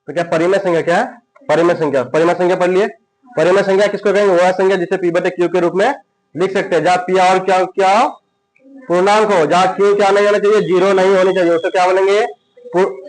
तो क्या परिमेय संख्या क्या है? परिमेय संख्या। परिमेय संख्या पढ़ लिए। परिमेय संख्या किसको कहेंगे? वह संख्या जिसे पी बटे क्यू के रूप में लिख सकते हैं, जहाँ पी और क्या क्या पूर्णांक हो, जहाँ क्यू क्या नहीं होना चाहिए, जीरो नहीं होनी चाहिए, उसको क्या बोलेंगे?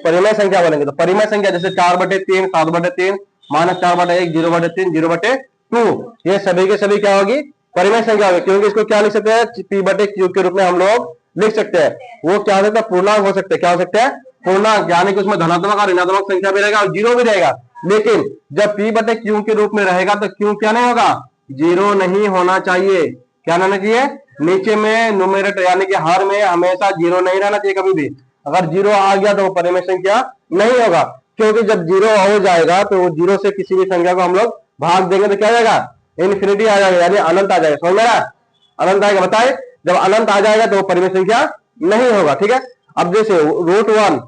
परिमेय संख्या बोलेंगे। तो परिमेय संख्या जैसे 4/3, 7/3, -4/1, 0/3, 0/2, ये सभी के सभी क्या होगी? परिमेय संख्या होगी, क्योंकि इसको क्या लिख सकते हैं? पी बटे क्यू के रूप में हम लोग लिख सकते हैं। वो क्या हो सकता है? पूर्णांक हो सकते हैं। क्या हो सकते हैं? पूर्णांक, यानी कि उसमें धनात्मक और ऋणात्मक संख्या भी रहेगा और जीरो भी रहेगा। लेकिन जब पी बटे क्यू के रूप में रहेगा तो क्यू क्या नहीं होगा? जीरो नहीं होना चाहिए। क्या होना चाहिए? नीचे में न्यूमरेटर यानी कि हर में हमेशा जीरो नहीं रहना चाहिए कभी भी। अगर जीरो आ गया तो वो परिमेय संख्या नहीं होगा, क्योंकि जब जीरो हो जाएगा तो वो जीरो से किसी भी संख्या को हम लोग भाग देंगे तो क्या आ जाएगा? इन्फिनिटी आ जाएगा, यानी अनंत आ जाएगा। समझ में आ रहा है? अनंत आएगा। बताए, जब अनंत आ जाएगा तो वो परिमेय संख्या नहीं होगा। ठीक है। अब जैसे √1,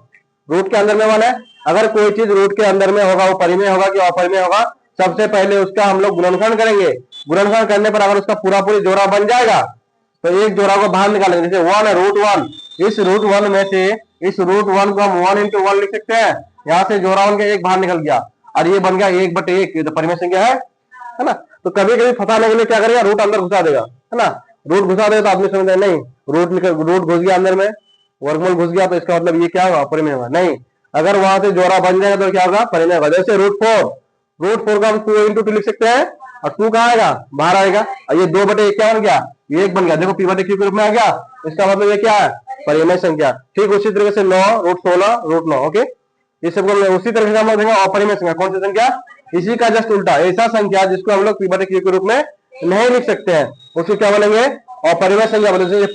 रूट के अंदर में 1 है, अगर कोई चीज रूट के अंदर में होगा वो परिमेय होगा कि अपरिमेय होगा? सबसे पहले उसका हम लोग गुणनखंड करेंगे। गुणनखंड करने पर अगर उसका पूरा पूरी जोड़ा बन जाएगा तो एक जोड़ा को बाहर निकालेंगे। जैसे 1 है, √1, इस √1 में से इस √1 को हम 1 × 1 लिख सकते हैं। यहाँ से जोड़ा 1 का एक बाहर निकल गया और ये बन गया 1/1, ये तो परिमेय संख्या है ना। तो कभी कभी फंसाने के लिए क्या करेगा? रूट अंदर घुसा देगा, है ना। रूट घुसा देगा तो आदमी समझता है नहीं, रूट घुस गया अंदर में, वर्गमूल घुस गया, तो इसका मतलब ये क्या होगा? परिमेय होगा। नहीं, अगर वहां से जोड़ा बन जाएगा तो क्या होगा? परिमेय होगा। जैसे √4 का हम 2 × 2 लिख सकते हैं और 2 कहाँ आएगा? बाहर आएगा। और ये 2/1 क्या बन गया? ये 1 बन गया। देखो पी बटे क्यू के रूप में आ गया, इसका मतलब ये क्या है? परिमेय संख्या। ठीक उसी तरीके से 9, √16, √9। ओके, ये सब उसी तरह से हम लोग देंगे अपरिमेय संख्या। कौन सी संख्या? इसी का जस्ट उल्टा, ऐसा संख्या जिसको हम लोग पी बटे क्यू के रूप में नहीं लिख सकते हैं, उसको क्या बोलेंगे? अपरिमेय संख्या बोलेंगे।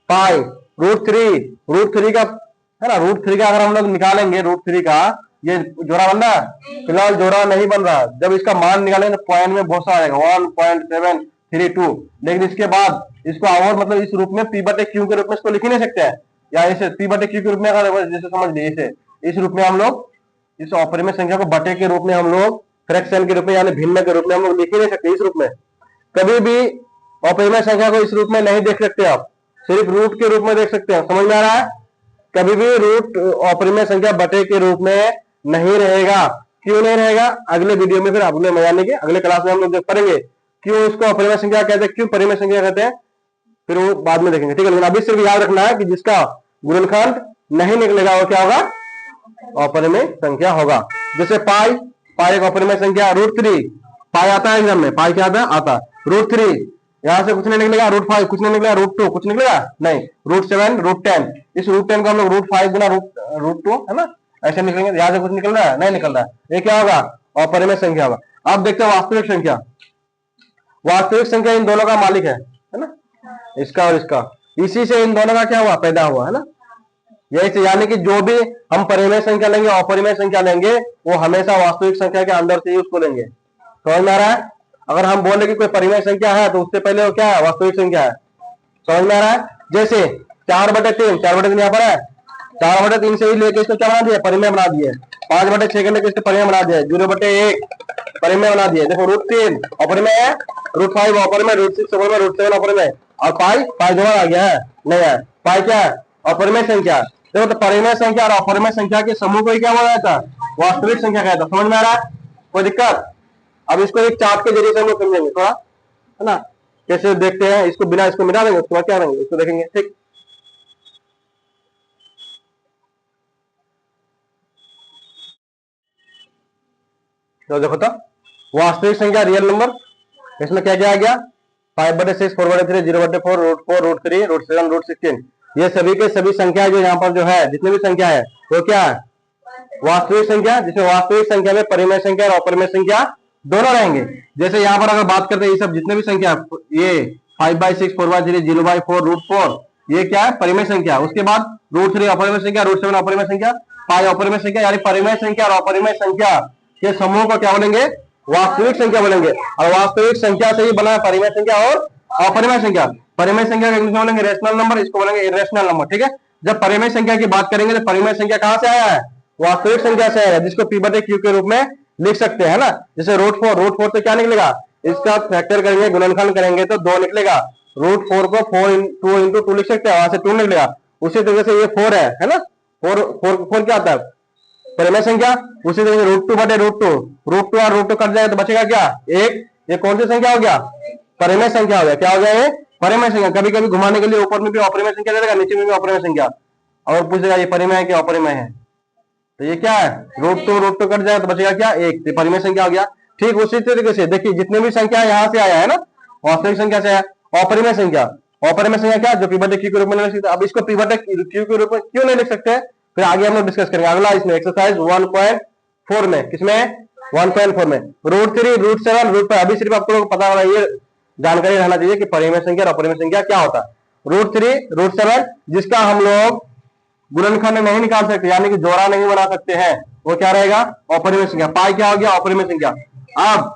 पाई √3 का है ना। √3 का अगर हम लोग निकालेंगे, √3 का ये जोड़ा बन रहा है? फिलहाल जोड़ा नहीं बन रहा। जब इसका मान निकालेंगे तो पॉइंट में बहुत सारा आएगा, 1.732। लेकिन इसके बाद इसको और मतलब इस रूप में पी बटे क्यू के रूप में इसको लिख ही नहीं सकते हैं, या इसे पी बटे क्यू के रूप में अगर जैसे समझ लीजिए इसे इस रूप में हम लोग इस अपरिमेय संख्या को बटे के रूप में हम लोग फ्रैक्शन के रूप में यानी भिन्न के रूप में हम लोग लिख ही नहीं सकते। इस रूप में कभी भी अपरिमेय संख्या को इस रूप में नहीं देख सकते, आप सिर्फ रूट के रूप में देख सकते हैं। समझ में आ रहा है? कभी भी रूट अपरिमेय संख्या बटे के रूप में नहीं रहेगा। क्यों नहीं रहेगा? अगले वीडियो में फिर अगले मजाने के अगले क्लास में हम लोग पढ़ेंगे क्यों इसको अपरिमेय संख्या कहते हैं, क्यों परिमेय संख्या कहते हैं, फिर वो बाद में देखेंगे। ठीक है, लेकिन अभी सिर्फ याद रखना है कि जिसका गुणनखंड नहीं निकलेगा वो क्या होगा? अपरिमेय संख्या होगा। जैसे पाई एक अपरिमेय संख्या। √3 पाई आता है एग्जाम में, पाई क्या आता है? √3 यहां से कुछ नहीं निकलेगा, √5 कुछ नहीं निकलेगा, √2 कुछ निकलेगा नहीं, √7, √10, इस √10 को हम लोग √5 गुना √2 है ना, ऐसे निकलेंगे। यहां से कुछ निकल रहा है? नहीं निकल रहा है। ये क्या होगा? अपरिमेय संख्या होगा। अब देखते हैं वास्तविक संख्या। वास्तविक संख्या इन दोनों का मालिक है ना, इसका और इसका। इसी से इन दोनों का क्या हुआ? पैदा हुआ, है ना। यही से यानी कि जो भी हम परिमेय संख्या लेंगे, अपरिमेय संख्या लेंगे, वो हमेशा वास्तविक संख्या के अंदर से ही उसको लेंगे। समझ में आ रहा है? अगर हम बोले कि कोई परिमेय संख्या है तो उससे पहले वो क्या है? वास्तविक संख्या है। समझ में आ रहा है? जैसे 4/3 यहाँ पर है, 4/3 से ही लेके इसको क्या बना दिया? परिमेय बना दिए। 5/6 के लेके इसको परिमेय बना दिया। 0/1 परिमेय बना दिए। देखो √3 अपरिमेय है, √5 अपरिमेय, √6 अपरिमेय, √7 अपरिमेय, और पाई जोड़ा आ गया है? नहीं है। पाई क्या है? अपरिमेय संख्या। देखो तो परिमेय संख्या और अपरिमेय संख्या के समूह को ही क्या बोला जाता है? वास्तविक संख्या कहता है। समझ में आ रहा है? कोई दिक्कत? अब इसको एक चार्ट के जरिए से हम लोग समझेंगे थोड़ा, है ना, कैसे देखते हैं इसको। बिना इसको मिटा देंगे उसके बाद क्या करेंगे इसको देखेंगे। ठीक, तो देखो तो वास्तविक संख्या रियल नंबर, इसमें क्या क्या आ गया? 5/6, 4/3, 0/4, √4, √3, √7, √16, ये सभी के सभी संख्या जो यहाँ पर जो है, जितनी भी संख्या है वो क्या है? वास्तविक संख्या, जिसमें वास्तविक संख्या में परिमेय संख्या और अपरिमेय संख्या दोनों रहेंगे। जैसे यहाँ पर अगर बात करते हैं ये सब जितने भी संख्या, ये 5/6, 4/3, 0/4, √4, ये क्या है? परिमेय संख्या। उसके बाद √3 अपरिमेय संख्या, √7 अपरिमेय संख्या, पाई अपरिमेय संख्या, यानी परिमेय संख्या और अपरिमेय संख्या के समूह को क्या बोलेंगे? वास्तविक संख्या बोलेंगे। और वास्तविक संख्या से ही बना है परिमेय संख्या और अपरिमेय संख्या। परिमेय संख्या का बोलेंगे रेशनल नंबर, इसको बोलेंगे इरेशनल नंबर। ठीक है, जब परिमेय संख्या की बात करेंगे तो परिमेय संख्या कहां से आया है? वास्तविक संख्या से आया है, जिसको पी बटे क्यू के रूप में लिख सकते हैं ना। जैसे √4 से क्या निकलेगा? इसका फैक्टर करेंगे, गुणनखंड करेंगे तो 2 निकलेगा। √4 को 2 × 2 लिख सकते हैं, वहां से 2 निकलेगा। उसी तरीके से ये 4 है ना। 4 क्या आता है? परिमेय संख्या। उसी तरीके रूट 2 बटे रूट 2, रूट 2 और रूट 2 कट जाएगा तो बचेगा क्या, एक। ये कौन सी संख्या हो गया, परिमेय संख्या हो गया। क्या हो गया ये, परिमेय संख्या। कभी कभी घुमाने के लिए ऊपर में भी अपरिमेय संख्या दे देगा, नीचे में भी अपरिमेय संख्या, और पूछेगा ये परिमेय है कि अपरिमेय है। तो ये क्या है, रूट 2 कट जाएगा तो बचेगा क्या, एक। तो परिमेय संख्या हो गया। ठीक उसी तरीके से देखिए जितने भी संख्या यहाँ से आया है ना, वास्तविक संख्या से आया, अपरिमेय संख्या। अपरिमेय संख्या क्या, जो पी बटे क्यू के रूप में लिख सकते। अब इसको पी बटे क्यू के रूप में क्यों नहीं लिख सकते, फिर आगे हम लोग डिस्कस करेंगे। अगला इसमें एक्सरसाइज 1.4 में, किसमें 1.4 में, रूट 3 रूट 7 रूट 5। अभी सिर्फ आपको लोग पता होना, ये जानकारी रहना चाहिए कि परिमेय संख्या और अपरिमेय संख्या क्या होता है। रूट 3 रूट 7 जिसका हम लोग गुणनखंड नहीं निकाल सकते, यानी कि जोड़ा नहीं बना सकते हैं, वो क्या रहेगा, अपरिमेय संख्या। पाई क्या हो गया, अपरिमेय संख्या। अब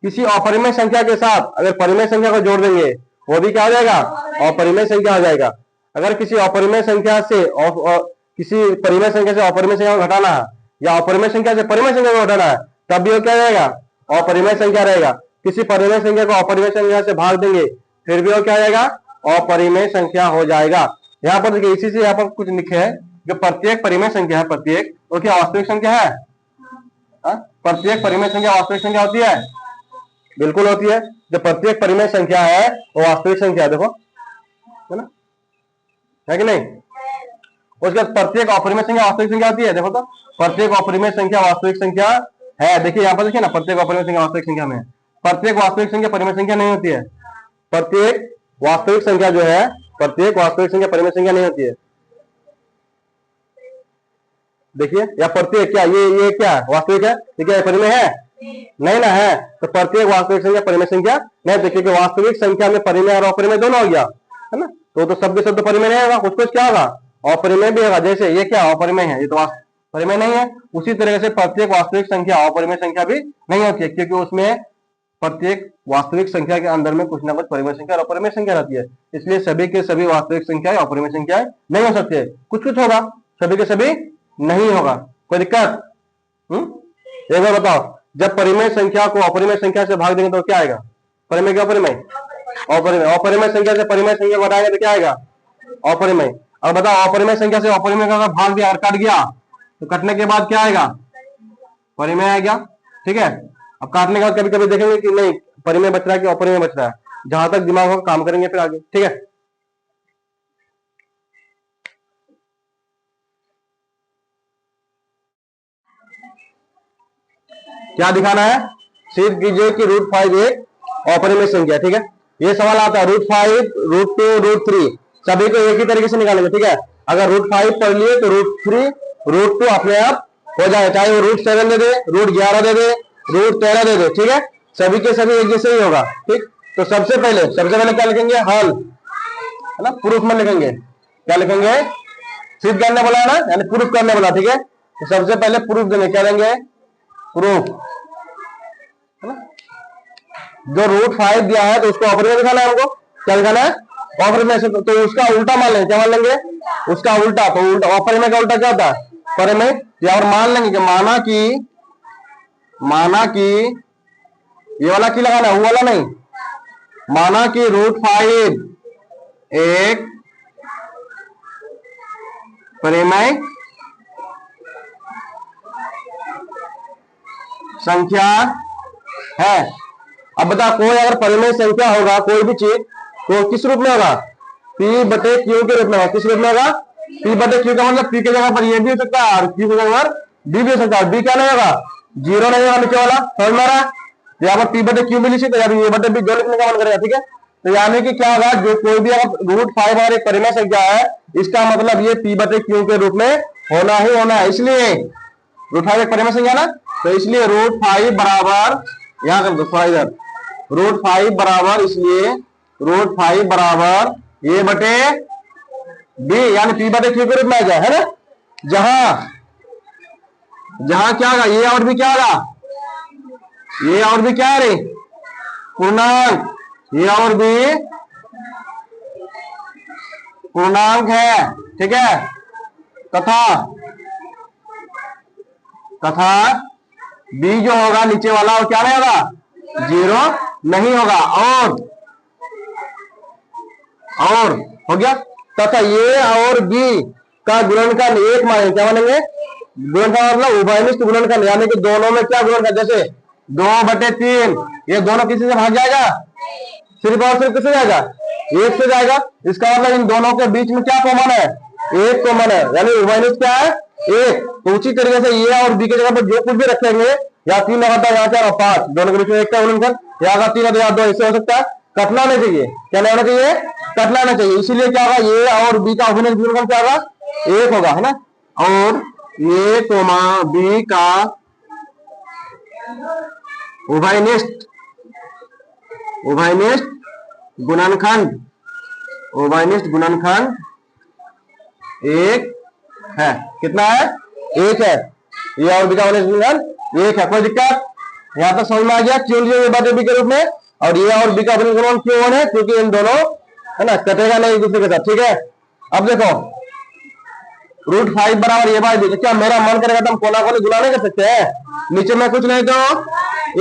किसी अपरिमेय संख्या के साथ अगर परिमेय संख्या को जोड़ देंगे, वो भी क्या हो जाएगा, अपरिमेय संख्या हो जाएगा। अगर किसी अपरिमेय संख्या से किसी परिमेय संख्या से अपरिमेय संख्या को घटाना है, या अपरिमेय संख्या से परिमेय संख्या को घटाना है, तब भी वो क्या रहेगा, अपरिमेय संख्या रहेगा। किसी परिमेय संख्या को अपरिमेय संख्या से भाग देंगे, फिर भी वो क्या जाएगा, अपरिमेय संख्या हो जाएगा। यहाँ पर देखिए इसी से यहाँ पर कुछ लिखे है, जो प्रत्येक परिमेय संख्या है, प्रत्येक वो क्या वास्तविक संख्या है, प्रत्येक परिमेय संख्या वास्तविक संख्या होती है, बिल्कुल होती है। जो प्रत्येक परिमेय संख्या है वो वास्तविक संख्या है, देखो है ना, है कि नहीं। उसके बाद प्रत्येक अपरिमेय संख्या वास्तविक संख्या होती है, देखो तो प्रत्येक अपरिमेय संख्या वास्तविक संख्या है। देखिए यहाँ पर देखिए ना, प्रत्येक अपरिमेय संख्या वास्तविक संख्या में, प्रत्येक वास्तविक संख्या परिमेय संख्या नहीं होती है। प्रत्येक वास्तविक संख्या जो है, प्रत्येक वास्तविक संख्या परिमेय संख्या नहीं होती है। देखिए या प्रत्येक क्या, ये क्या है, वास्तविक है, ये क्या परिमेय है, नहीं ना है। तो प्रत्येक वास्तविक संख्या परिमेय संख्या नहीं। देखिए कि वास्तविक संख्या में परिमेय और अपरिमेय दोनों हो गया, है ना। तो शब्द शब्द परिमेय नहीं होगा, कुछ कुछ क्या होगा, अपरिमेय भी होगा। जैसे ये क्या अपरिमेय है, ये तो परिमेय नहीं है। उसी तरह से प्रत्येक वास्तविक संख्या अपरिमेय संख्या भी नहीं होती है, क्योंकि उसमें प्रत्येक वास्तविक संख्या के अंदर में कुछ ना कुछ परिमेय संख्या और अपरिमेय संख्या रहती है। इसलिए सभी के सभी वास्तविक संख्याएं अपरिमेय संख्याएं नहीं हो सकती है, कुछ कुछ होगा, सभी के सभी नहीं होगा। कोई दिक्कत, एक बार बताओ, जब परिमेय संख्या को अपरिमेय संख्या से भाग देंगे तो क्या आएगा, परिमेय क्या अपरिमेय, अपरिमेय। अपरिमेय संख्या से परिमेय संख्या बढ़ाएंगे तो क्या आएगा, अपरिमेय। अब बताओ अपरिमेय संख्या से अपरिमेय का अगर भाग दिया और कट गया, तो कटने के बाद क्या आएगा, परिमेय आएगा, ठीक है। अब काटने के बाद कभी कभी देखेंगे कि नहीं परिमेय बच रहा है कि अपरिमेय बच रहा है, जहां तक दिमाग होगा काम करेंगे फिर आगे, ठीक है। क्या दिखाना है, सिद्ध कीजिए कि रूट 5 एक अपरिमेय संख्या, ठीक है। ये सवाल आता है, रूट 5 रूट 2 रूट 3 सभी को एक ही तरीके से निकालेंगे, ठीक है। अगर रूट 5 पढ़ लिए तो रूट 3 रूट 2 अपने आप हो जाए, चाहे वो रूट 7 दे दे, रूट 11 दे दे, रूट 13 दे दे, ठीक है। सभी के सभी एक जैसे ही होगा, ठीक। तो सबसे पहले क्या लिखेंगे, हल, है ना, प्रूफ में लिखेंगे। क्या लिखेंगे, सिद्ध करने बोला ना, यानी प्रूफ करने बोला, ठीक है। तो सबसे पहले प्रूफ देंगे, क्या देंगे, प्रूफ, है ना। जो रूट 5 दिया है तो उसको अपरिमेय दिखाना है हमको, क्या दिखाना है, अपरिमेय से। तो उसका उल्टा मान लेंगे, क्या मान लेंगे, उसका उल्टा। तो उल्टा अपरिमेय का उल्टा क्या होता है, परिमेय। और मान लेंगे कि माना कि ये वाला की लगाना, वो वाला नहीं, माना कि रूट 5 एक परिमेय संख्या है। अब बता, कोई अगर परिमेय संख्या होगा कोई भी चीज, तो किस रूप में होगा, पी बटे क्यू के रूप में होगा। किस रूप में होगा, पी बटे क्यू का मतलब पी के जगह पर ये भी हो सकता है और क्यू के जगह पर बी भी हो सकता है। बी क्या नहीं होगा, जीरो नहीं होगा नीचे वाला, समझ में आ रहा है। यहाँ पर पी बटे क्यू भी लिख सकते हैं, ये बटे बी जो लिखने का मन करेगा, ठीक है। तो यानी कि क्या होगा, जो कोई भी अगर रूट 5 और एक परिमेय संख्या है, इसका मतलब ये पी बटे क्यू के रूप में होना ही होना है। इसलिए रूट 5 एक परिमेय संख्या ना, तो इसलिए रूट 5 बराबर, यहां कर दो थोड़ा इधर, रूट 5 बराबर, इसलिए रूट 5 बराबर ये बटे बी, यानी पी बटे क्यू के रूप में आ जाए, है ना। जहां क्या होगा, ये और भी क्या होगा, ये और भी क्या है रे, पूर्णांक, ये और भी पूर्णांक है, ठीक है। तथा बी जो होगा नीचे वाला, और क्या नहीं होगा, जीरो नहीं होगा। और हो गया, तथा ये और बी का गुणनखंड एक मानेंगे, क्या मानेंगे, गुणनखंड मतलब उभयनिष्ठ गुणनखंड, यानी कि दोनों में क्या गुणनखंड, जैसे 2/3 ये दोनों किसी से भाग जाएगा, सिर्फ और सिर्फ किससे जाएगा, एक से जाएगा। इसका मतलब इन दोनों के बीच में क्या कॉमन है, एक कॉमन है, यानी उभयनिष्ठ क्या है, एक। तो उसी तरीके से ए और बी की जगह पर जो कुछ भी रखेंगे, या 3 लगाता है, यहाँ 4 और 5, दोनों के बीच में एक का गुणनखंड, यहाँ का 3 है तो यहाँ 2, इससे हो सकता है, कटना नहीं चाहिए। क्या नहीं होना चाहिए, कटना नहीं चाहिए। इसीलिए क्या होगा, ए और बी का उभयनिष्ठ गुणनखंड क्या होगा, एक होगा, है ना। और ए कोमा बी का उभयनिष्ठ गुणनखंड, उभयनिष्ठ गुणनखंड एक है। कितना है, एक है। ये और बी का उभयनिष्ठ गुणनखंड एक है। कोई दिक्कत यहां तक समझ में आ गया, क्यों लिए ए बटे बी के रूप में, और ये और बी का उभयनिष्ठ गुणनखंड क्यों है, क्योंकि इन दोनों है ना कटेगा नहीं एक दूसरे के साथ। ठीक है, अब देखो √5 बराबर ए बाई बी, क्या मेरा मन करेगा तो हम कोना कोनी गुना नहीं कर सकते हैं, नीचे में कुछ नहीं तो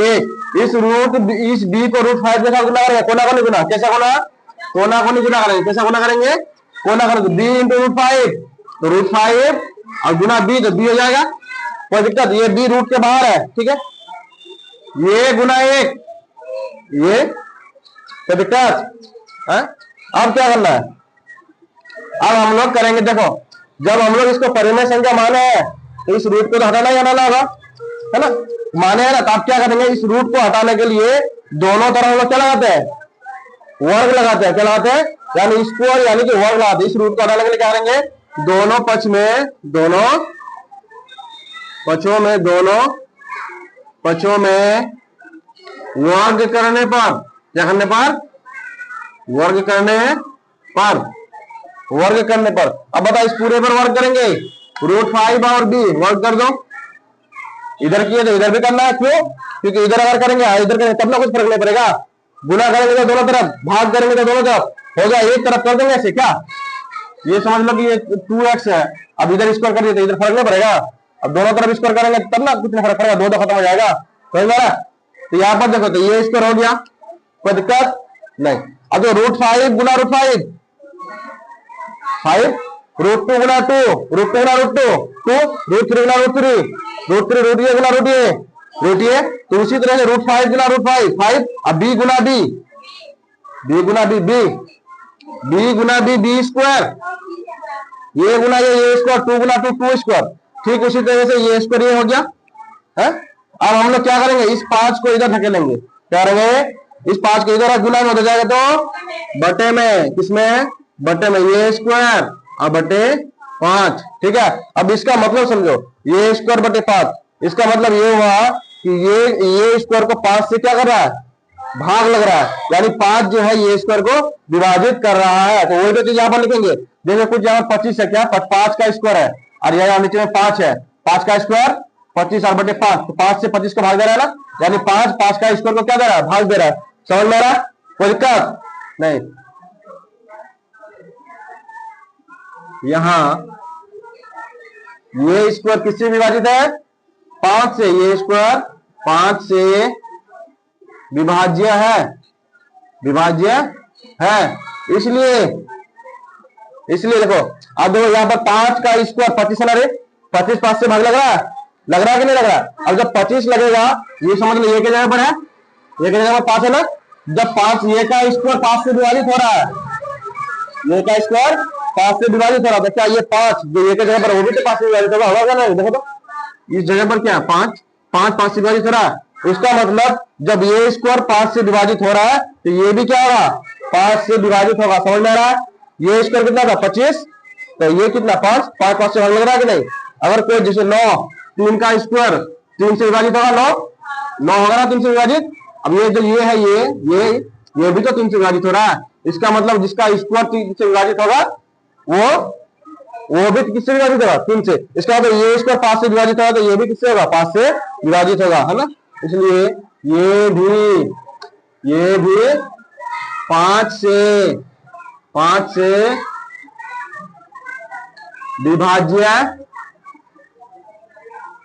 एक, इस बी को √5 के साथ गुना करेंगे, कोना कोनी गुना, कैसा गुना, कोना कोनी गुना करेंगे, कैसा गुना करेंगे, कोना करेंगे, बी इंटू √5, तो √5 और गुना बी, तो बी हो जाएगा। कोई दिक्कत, ये बी रूट के बाहर है, ठीक है, ये गुना एक, ये कोई दिक्कत है। अब क्या करना है, अब हम लोग करेंगे, देखो जब हम लोग इसको परिमेय संख्या माने हैं तो इस रूट को तो हटाना ही हटाना होगा, है ना, माने है ना। तो आप क्या करेंगे, इस रूट को हटाने के लिए दोनों तरफ हम लोग क्या लगाते हैं, वर्ग लगाते हैं, क्या लगाते हैं, यानी स्क्वायर यानी कि वर्ग लगाते हैं। इस रूट को हटाने के लिए क्या करेंगे, दोनों पक्षों में वर्ग करने पर, क्या करने पर, वर्ग करने पर। अब बता, इस पूरे पर वर्ग करेंगे, √5 और बी वर्ग कर दो, इधर किए तो इधर भी करना है, क्यों, क्योंकि इधर अगर करेंगे इधर करेंगे तब ना कुछ फर्क नहीं पड़ेगा। गुना करेंगे तो दोनों तरफ, भाग करेंगे तो दोनों तरफ, हो गया एक तरफ कर देंगे ऐसे, क्या ये समझ लो कि ये 2x है, अब इधर स्क्वायर कर दिया तो इधर फर्क नहीं पड़ेगा, अब दोनों तरफ स्क्वायर करेंगे तब ना कुछ नहीं फर्क पड़ेगा, दो खत्म हो जाएगा। समझ में आ रहा है, तो यहाँ पर देखो तो ये स्क्वायर हो गया, कोई दिक्कत नहीं। अब जो √5 गुना √5, 5 √2 गुना 2, √2 गुना √2, 2 √3 गुना √3, √3 √a गुना √a, तो उसी तरह से √5 गुना √5, 5, अब b गुना b, b गुना b, b गुना b, b स्क्वायर, ये गुना ये स्क्वायर, 2 गुना 2, 2 स्क्वायर, ठीक उसी तरह से ये स्क्वायर ये हो गया है। अब हम लोग क्या करेंगे, इस 5 को इधर धकेलेंगे, क्या करेंगे, इस 5 को इधर गुना में हो जाएगा तो बटे में, किसमें, बटे में, ये स्क्वायर और बटे 5, ठीक है। अब इसका मतलब समझो, ये स्क्वायर बटे 5, इसका मतलब ये हुआ कि ये स्क्वायर को 5 से क्या कर रहा है, भाग लग रहा है, यानी 5 जो है ये स्क्वायर को विभाजित कर रहा है। तो वही तो चीज यहाँ पर लिखेंगे, जैसे कुछ यहाँ 25 है, क्या 5 का स्क्वायर है, और यहाँ नीचे में 5 है, 5 का स्क्वायर 25 और बटे 5, तो 5 से 25 को भाग दे रहा है ना, यानी 5 का स्क्वायर को क्या दे रहा है, भाग दे रहा है। समझ में आ रहा है, कोई दिक्कत नहीं। यहां ये स्क्वायर किससे विभाजित है, 5 से, ये स्क्वायर 5 से विभाज्य है, इसलिए देखो, अब देखो यहाँ पर 5 का स्क्वायर 25 है ना रे, 25 5 से भाग लग रहा है कि नहीं लग रहा। अब जब 25 लगेगा, ये समझ लो ये की जगह पर है, ये की जगह पर 5 है ना, जब 5 ये का स्क्वायर 5 से विभाजित हो रहा है, ये का स्क्वायर 5 से विभाजित हो रहा है, क्या ये 5 जो ये की जगह पर वो भी तो 5 से विभाजित होगा ना, देखो तो इस जगह पर क्या 5 से विभाजित हो रहा है, इसका मतलब जब ये स्क्वायर 5 से विभाजित हो रहा है तो ये भी क्या होगा, 5 से विभाजित होगा। समझ में आ रहा है, ये स्क्वायर कितना था 25, तो ये कितना 5 से भाग लग रहा है कि नहीं। अगर कोई जैसे 9, 3 का स्क्वायर 3 से विभाजित होगा, 9 होगा ना 3 से विभाजित। अब ये जो ये है ये भी तो 3 से विभाजित हो रहा है, इसका मतलब जिसका स्क्वायर 3 से विभाजित होगा वो भी किससे विभाजित होगा, 3 से। इसका मतलब ये स्क्वायर 5 से विभाजित होगा तो ये भी किससे होगा, 5 से विभाजित होगा, है ना। इसलिए ये भी 5 से विभाज्य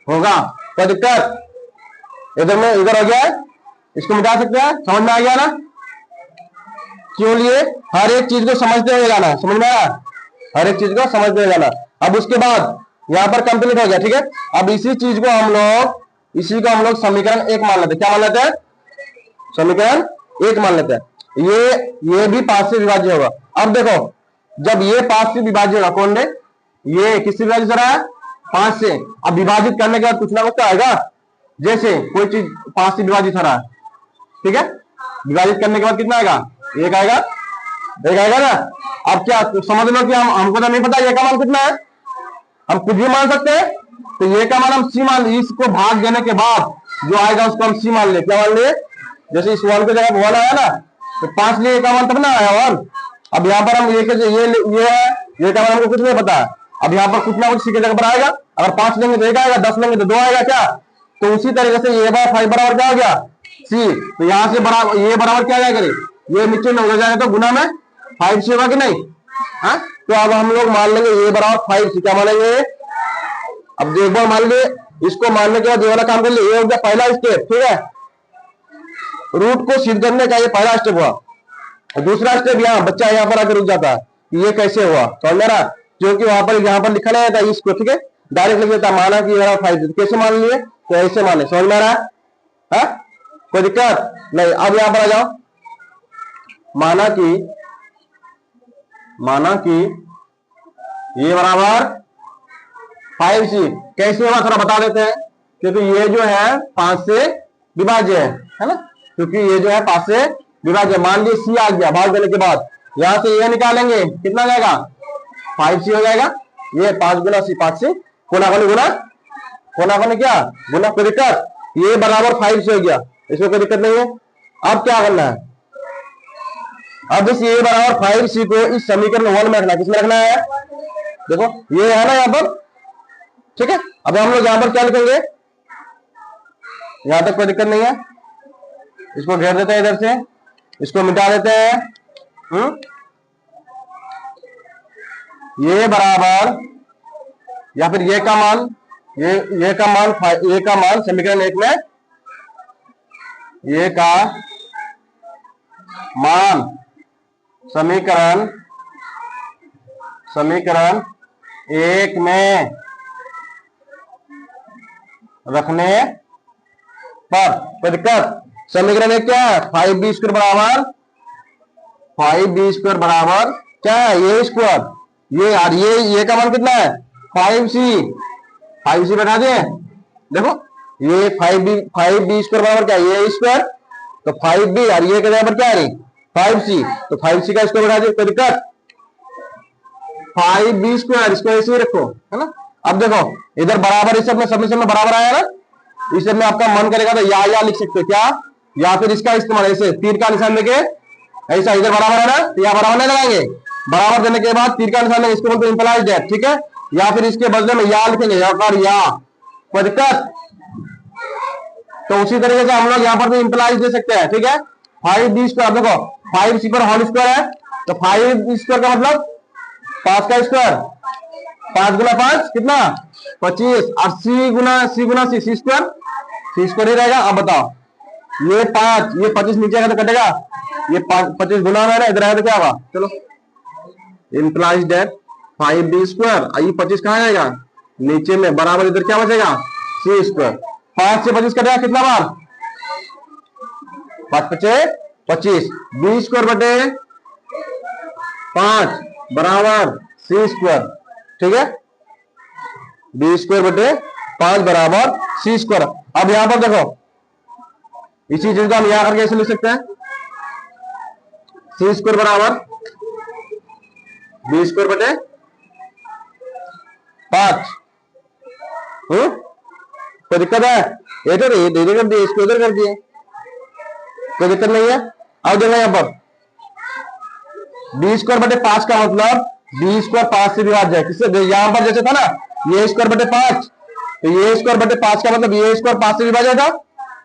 होगा। क्या दिक्कत, इधर हो गया है, इसको मिटा सकते हैं, समझ में आ गया ना। क्यों लिए, हर एक चीज को समझते हुए जाना, समझ में आया, हर एक चीज को समझते हुए जाना। अब उसके बाद यहाँ पर कंप्लीट हो गया। ठीक है, अब इसी चीज को हम लोग समीकरण 1 मान लेते हैं। क्या मान लेते हैं? समीकरण 1 मान लेते हैं। ये भी 5 से विभाज्य होगा। अब देखो, जब ये 5 से विभाज्य होगा, कौन ने? ये किससे विभाजित हो रहा है? 5 से। अब विभाजित करने के बाद कुछ ना कुछ तो आएगा। जैसे कोई चीज 5 से विभाजित हो रहा है, ठीक है, विभाजित करने के बाद कितना आएगा? 1 आएगा, 1 आएगा ना। अब क्या समझ लो कि हमको तो नहीं पता ये का मान कितना है, हम कुछ भी मान सकते हैं। तो ये का मान हम सी मान, इसको भाग देने के बाद जो आएगा उसको हम सी मान ले। क्या मान लिए? जैसे इस 1 की जगह 1 आया ना, तो 5 लिए का मान तब ना आया 1। अब यहाँ पर हम ये है, ये का मान हमको कुछ नहीं पता है। अब यहाँ पर कुछ ना कुछ सी की जगह पर आएगा। अगर 5 लेंगे तो 1 आएगा, 10 लेंगे तो 2 आएगा। क्या? तो उसी तरीके से ये बार 5 बराबर क्या हो गया? सी। तो यहाँ से बराबर ये बराबर क्या जाएगा? ये नीचे में हो जाएगा तो गुना में 5 सी होगा कि नहीं? हाँ, तो अब हम लोग मान लेंगे ये बराबर 5 सी। क्या मानेंगे? अब एक बार मान लिए, इसको मानने के बाद ये वाला काम कर लिए। ये हो गया पहला स्टेप। ठीक है, रूट को सिद्ध करने का ये पहला स्टेप हुआ। दूसरा स्टेप यहाँ बच्चा यहाँ पर आकर रुक जाता है कि ये कैसे हुआ, समझ में आ रहा? क्योंकि वहां पर यहाँ पर लिखा नहीं था इसको, ठीक है, डायरेक्ट लिख देता, माना कि ये 5 कैसे मान लिए, तो ऐसे माने। समझ में आ रहा है? हाँ? कोई दिक्कत नहीं। अब यहाँ पर आ जाओ, माना कि ये बराबर 5 सी कैसे हुआ थोड़ा बता देते हैं। क्योंकि ये जो है 5 से विभाज्य है ना, क्योंकि ये जो है 5 से विभाज्य। मान लीजिए सी आ गया, भाग देने के बाद यहां से ये निकालेंगे, कितना जाएगा? 5 सी हो जाएगा। ये 5 गुना सी, 5 से कोना कोनी क्या गुना, कोई दिक्कत? ये बराबर 5 से हो गया, इसमें कोई दिक्कत नहीं है। अब क्या करना है? अब इस ये बराबर 5 सी को इस समीकरण 1 में रखना। किसमें रखना है? देखो ये है ना यहाँ पर, ठीक है। अब हम लोग यहाँ पर क्या लिखेंगे? यहां तक कोई दिक्कत नहीं है, इसको घेर देते हैं, इधर से इसको मिटा देते हैं। ये बराबर, या फिर ये का मान, ये का मान समीकरण 1 में, ये का मान समीकरण 1 में रखने पर कोई दिक्कत? समीकरण 1 क्या है? 5b² बराबर 5b² बराबर क्या है? ये स्क्वायर, ये और ये का मान कितना है? 5c बैठा दिए। देखो ये 5b² बराबर क्या है? ये स्क्वायर, तो 5b और ये के बराबर क्या है? 5c, तो 5c का स्क्वायर बैठा दिए। कोई दिक्कत? 5b² इसको ऐसे ही रखो, है ना। अब देखो इधर बराबर, इस सब में बराबर आया ना, इस में आपका मन करेगा तो या लिख सकते हो। क्या? या फिर इसका इस्तेमाल ऐसे तीर का निशान लेके, ऐसा इधर बराबर है ना, तो यहाँ बराबर नहीं लगाएंगे। बराबर देने के बाद तीर का निशान लेंगे, इसको बोलते हैं इंप्लाइड दैट, ठीक है। या फिर इसके बदले में या लिखेंगे, या कोई दिक्कत? तो उसी तरीके से हम लोग यहाँ पर भी इंप्लाइज दे सकते हैं, ठीक है। 5b², देखो 5c पर होल स्क्वायर है, तो 5b² का मतलब 5 का स्क्वायर, 5 गुना 5 कितना? 25, और c गुना c स्क्वायर ही रहेगा। अब बताओ ये 5, ये 25 नीचे आएगा तो कटेगा, ये 25 गुना में इधर आएगा तो क्या होगा? चलो, इंप्लाइज दैट 5b², ये 25 कहाँ जाएगा? नीचे में, बराबर इधर क्या बचेगा? c²। 5 से 25 कटेगा कितना बार? 5 × 25, b² बटे 5 बराबर c², ठीक है। b² बटे 5 बराबर c²। अब यहां पर देखो, इसी चीज को हम यहां करके ऐसे लिख सकते हैं, c² बराबर b² बटे 5। कोई दिक्कत है? ये तो नहीं, इधर कर दिए, इसको इधर कर दिए, कोई दिक्कत नहीं है। अब देखो यहां पर b² बटे 5 का मतलब b² 5 से विभाज्य है। किससे? यहां पर जैसे था ना ये स्क्वायर बटे 5, तो ये स्क्वायर बटे 5 का मतलब ये स्क्वायर 5 से विभाज्य था।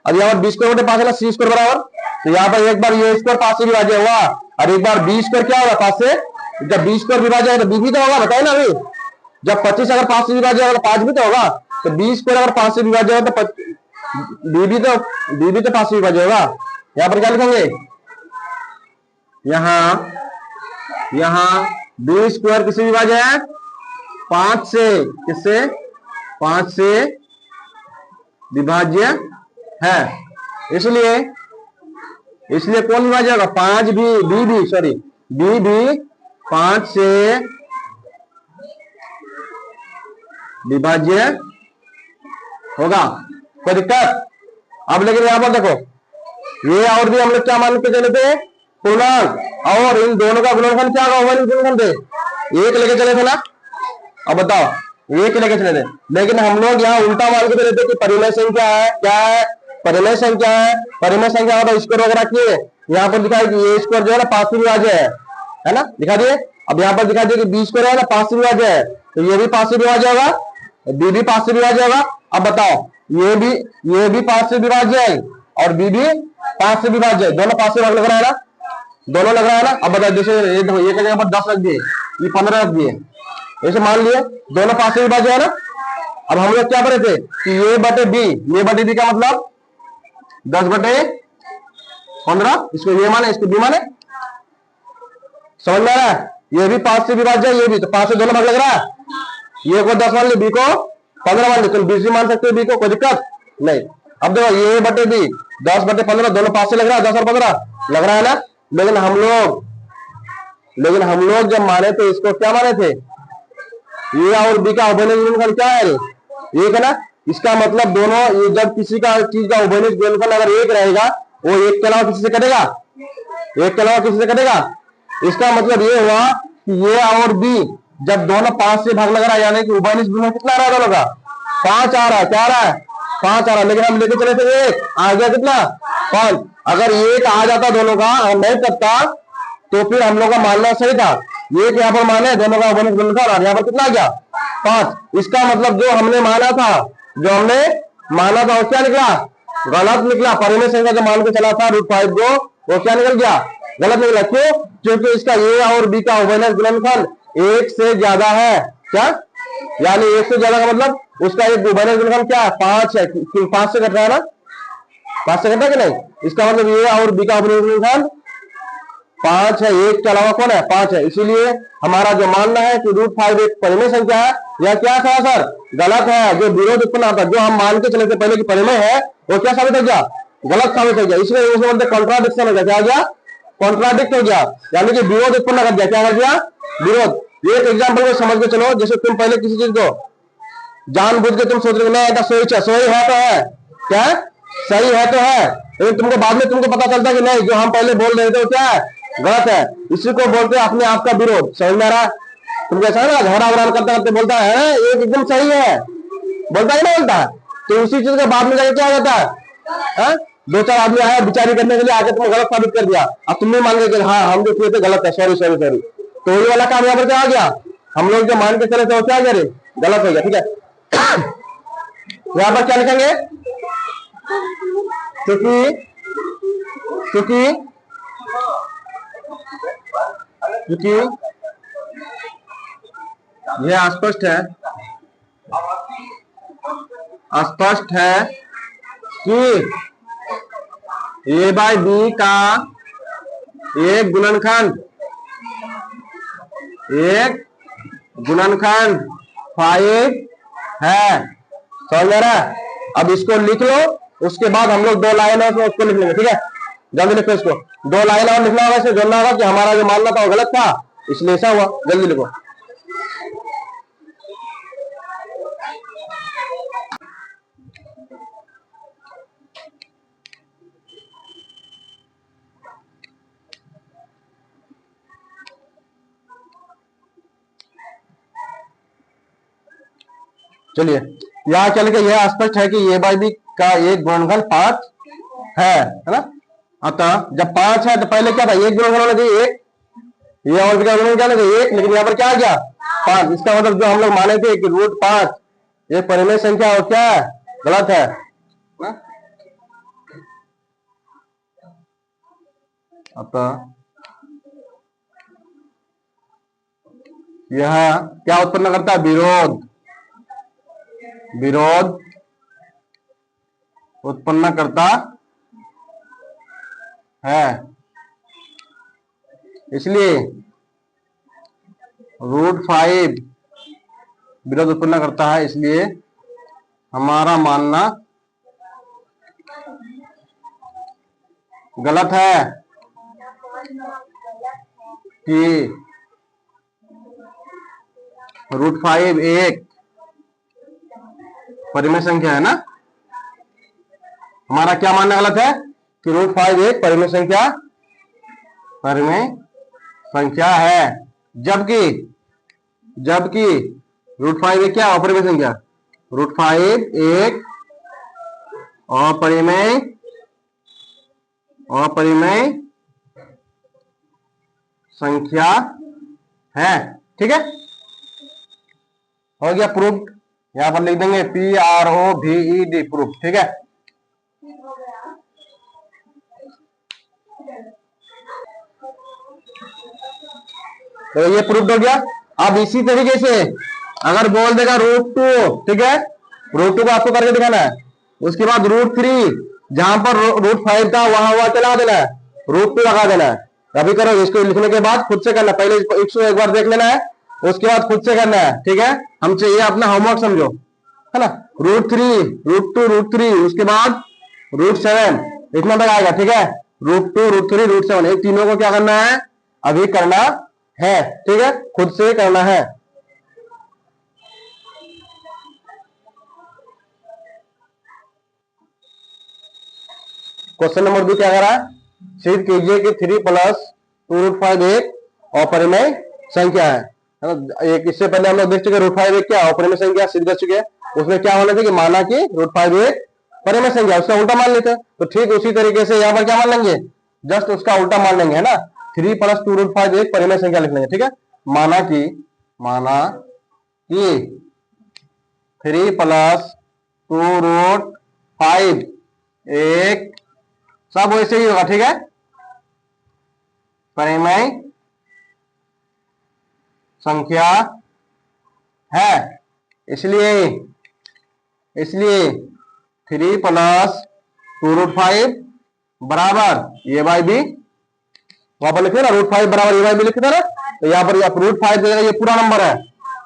अब यहाँ पर b² बटे 5 है ना, c² बराबर, तो यहाँ पर एक बार ये स्क्वायर 5 से विभाज्य हुआ, और एक बार b² क्या होगा? 5 से। जब b² विभाज्य है तो b भी तो होगा, बताए ना अभी। जब 25 अगर 5 से विभाज्य होगा तो 5 भी तो होगा, तो b² अगर 5 से विभाज्य होगा तो b भी तो 5 से विभाज्य होगा। यहाँ पर क्या लिखेंगे? यहाँ b² किससे विभाज्य है? 5 से, किससे? 5 से विभाज्य है। इसलिए कौन विभाज्य होगा? 5 भी, बी भी, सॉरी, बी भी 5 से विभाज्य होगा। कोई दिक्कत? अब लेकिन यहां पर देखो, ये और भी हम लोग क्या मान के चले थे? पूर्णांक, और इन दोनों का गुणनफल क्या होगा? गुणनफल थे, एक लेके चले थे ना। अब बताओ, एक लेके चले थे, लेकिन हम लोग यहाँ उल्टा मान के चले थे कि परिमेय संख्या है। क्या है? परिमेय संख्या है। परिमेय संख्या होता है स्क्वायर वगैरह किए, यहाँ पर दिखाई कि ए स्क्वायर जो है ना 5 से विभाज्य है ना, दिखा दिए। अब यहाँ पर दिखा दिए कि बी स्क्वायर है ना 5 से विभाज्य है, तो ये भी 5 से विभाज्य होगा, बी भी 5 से विभाज्य होगा। अब बताओ, ये भी 5 से विभाज्य है और बी भी 5 से विभाज्य है, दोनों 5 से भाग लग रहा है ना, दोनों लग रहा है ना। अब बताओ, जैसे ये देखो, एक जगह पर 10 रख दिए, ये 15 रख दिए, ऐसे मान लिए दोनों 5 से विभाज्य है ना। अब हम लोग क्या करे थे कि ये बटे बी, ये बटे बी का मतलब 10 बटे 15, इसको ये माने, इसको बी माने। समझ में आ रहा है? ये भी 5 से विभाज्य है, ये भी, तो 5 से दोनों भाग लग रहा है। ये को 10 मान ली, बी को 15 मान ली, तुम 20 भी मान सकते हो बी को, कोई दिक्कत नहीं। अब देखो, ये बटे बी 10 बटे 15, दोनों 5 से लग रहा है, 10 और 15 लग रहा है ना। लेकिन हम लोग जब माने थे, इसको क्या माने थे? ए और बी का उभयनिष्ठ गुणनफल क्या है? एक है ना। इसका मतलब दोनों, ये जब किसी का चीज का उभयनिष्ठ गुणनफल अगर एक रहेगा, वो एक के अलावा किसी से कटेगा? एक के अलावा किसी से कटेगा। इसका मतलब ये हुआ कि ये और बी जब दोनों 5 से भाग लग रहा है, यानी कि उभयनिष्ठ गुणनफल कितना आ रहा है दोनों का? 5 आ रहा है। क्या आ रहा है? 5 आ रहा है। लेकिन हम लेके चले थे एक, आ गया कितना? 5। अगर एक आ जाता दोनों का, नहीं करता, तो फिर हम लोग का मानना सही था। ये यहाँ पर माने दोनों का उभयनिष्ठ गुणनफल, और यहाँ पर कितना आ गया? 5। इसका मतलब जो हमने माना था वो क्या निकला? गलत निकला। परिमेय संख्या जो मान के चला था √5 को, वो क्या निकल गया? गलत निकला। क्यों? क्योंकि इसका ए और बी का उभयनिष्ठ गुणनफल 1 से ज्यादा है। क्या? यानी 1 से ज्यादा का मतलब उसका एक उभयनिष्ठ गुणनफल क्या है? 5 है। 5 से घट रहा है ना, 5 से घटा कि नहीं? इसका मतलब ए और बी का उभयनिष्ठ गुणनफल 5 है, 1 के अलावा कौन है? 5 है। इसीलिए हमारा जो मानना है कि √5 एक परिमेय संख्या है, यह क्या था सर? गलत है। जो विरोध उत्पन्न आता है, जो हम मान के चले थे पहले की परिमेय है, वो क्या साबित हो गया? गलत साबित हो गया। इसलिए उसमें बोलते कॉन्ट्राडिक्शन हो गया। क्या हो गया? कॉन्ट्राडिक्ट हो गया, यानी कि विरोध उत्पन्न कर दिया। क्या कर दिया? विरोध। एक एग्जाम्पल को समझ के चलो, जैसे तुम पहले किसी चीज को जानबूझ के तुम सोच रहे हो नहीं ऐसा सही है तो है, क्या सही है तो है, लेकिन तुमको बाद में तुमको पता चलता है कि नहीं, जो हम पहले बोल रहे थे वो क्या है? गलत है। इसी को बोलते हैं अपने आप का विरोध। समझ में आ रहा है? तुम कैसा है ना, झगड़ा वगड़ा करते करते बोलता है एक एकदम सही है, बोलता है ना, बोलता है, तो उसी चीज के बाद में जाके क्या होता है? 2-4 आदमी आया विचारी करने के लिए, आके तुमने गलत साबित कर दिया, अब तुम भी मान गए कि हाँ हम जो किए थे गलत है, सॉरी सॉरी सॉरी। तो वही वाला काम यहाँ पर क्या आ गया? हम लोग जो मान के चले थे वो क्या करे? गलत हो गया। ठीक है, यहाँ पर क्या लिखेंगे? क्योंकि यह स्पष्ट है कि ए बाय बी का एक गुणनखंड 5 है। समझ आ रहा है? अब इसको लिख लो, उसके बाद हम लोग 2 लाइन है उसको लिख लेंगे। ठीक है, जल्दी लिखो इसको। 2 लाइन और लिखना होगा, इसे जोड़ना होगा कि हमारा जो मानना था वो गलत था, इसलिए ऐसा हुआ। जल्दी लिखो। चलिए, यहाँ चल के यह स्पष्ट है कि ए बाई बी का एक गुणनखंड 5 है ना। अतः जब 5 है तो पहले क्या था? एक गुणनखंड होना चाहिए, एक। ये और बी का गुणनखंड क्या होना चाहिए? एक। लेकिन यहाँ पर क्या आ गया? 5। इसका मतलब जो हम लोग माने थे कि √5 ये परिमेय संख्या और क्या है? गलत है ना? अतः यह क्या उत्पन्न करता है? विरोध उत्पन्न करता है। इसलिए √5 विरोध उत्पन्न करता है, इसलिए हमारा मानना गलत है कि √5 एक परिमेय संख्या है ना। हमारा क्या मानना गलत है कि √5 एक परिमेय संख्या है, जबकि √5 एक क्या अपरिमेय संख्या, √5 एक अपरिमेय संख्या है। ठीक है, हो गया प्रूफ। यहां पर लिख देंगे PROVED प्रूफ। ठीक है, तो ये प्रूफ हो गया। अब इसी तरीके से अगर बोल देगा √2, ठीक है, √2 को आपको करके दिखाना है, उसके बाद √3 जहां पर √5 था वहां चला देना है, √2 लगा देना है। अभी करो, इसको लिखने के बाद खुद से करना, पहले इसको एक बार देख लेना है, उसके बाद खुद से करना है। ठीक है, हम चाहिए अपना होमवर्क समझो, है ना। √3 √2 √3 उसके बाद √7 इतना तक आएगा। ठीक है, √2 √3 √7 एक तीनों को क्या करना है, अभी करना है। ठीक है, खुद से करना है। क्वेश्चन नंबर 2 क्या कह रहा है, सिद्ध कीजिए कि 3 + 2√5 एक अपरिमेय संख्या है। एक इससे पहले हम लोग देख चुके √5 एक क्या अपरिमेय संख्या सिद्ध कर चुके हैं। उसमें क्या होना चाहिए कि माना कि √5 एक परिमेय संख्या, उसका उल्टा मान लेते हैं। तो ठीक उसी तरीके से यहाँ पर क्या मान लेंगे, जस्ट उसका उल्टा मान लेंगे, है ना। 3 + 2√5 एक परिमेय संख्या लिख लेंगे। ठीक है, माना कि 3 + 2√5 एक सब वैसे ही होगा। ठीक है, परिमेय संख्या है, इसलिए 3 + 2√5 बराबर a बाई बी, वहां पर लिखे ना √5 बराबर a बाई बी लिखे थे ना। तो यहाँ पर √5 जगह ये पूरा नंबर है,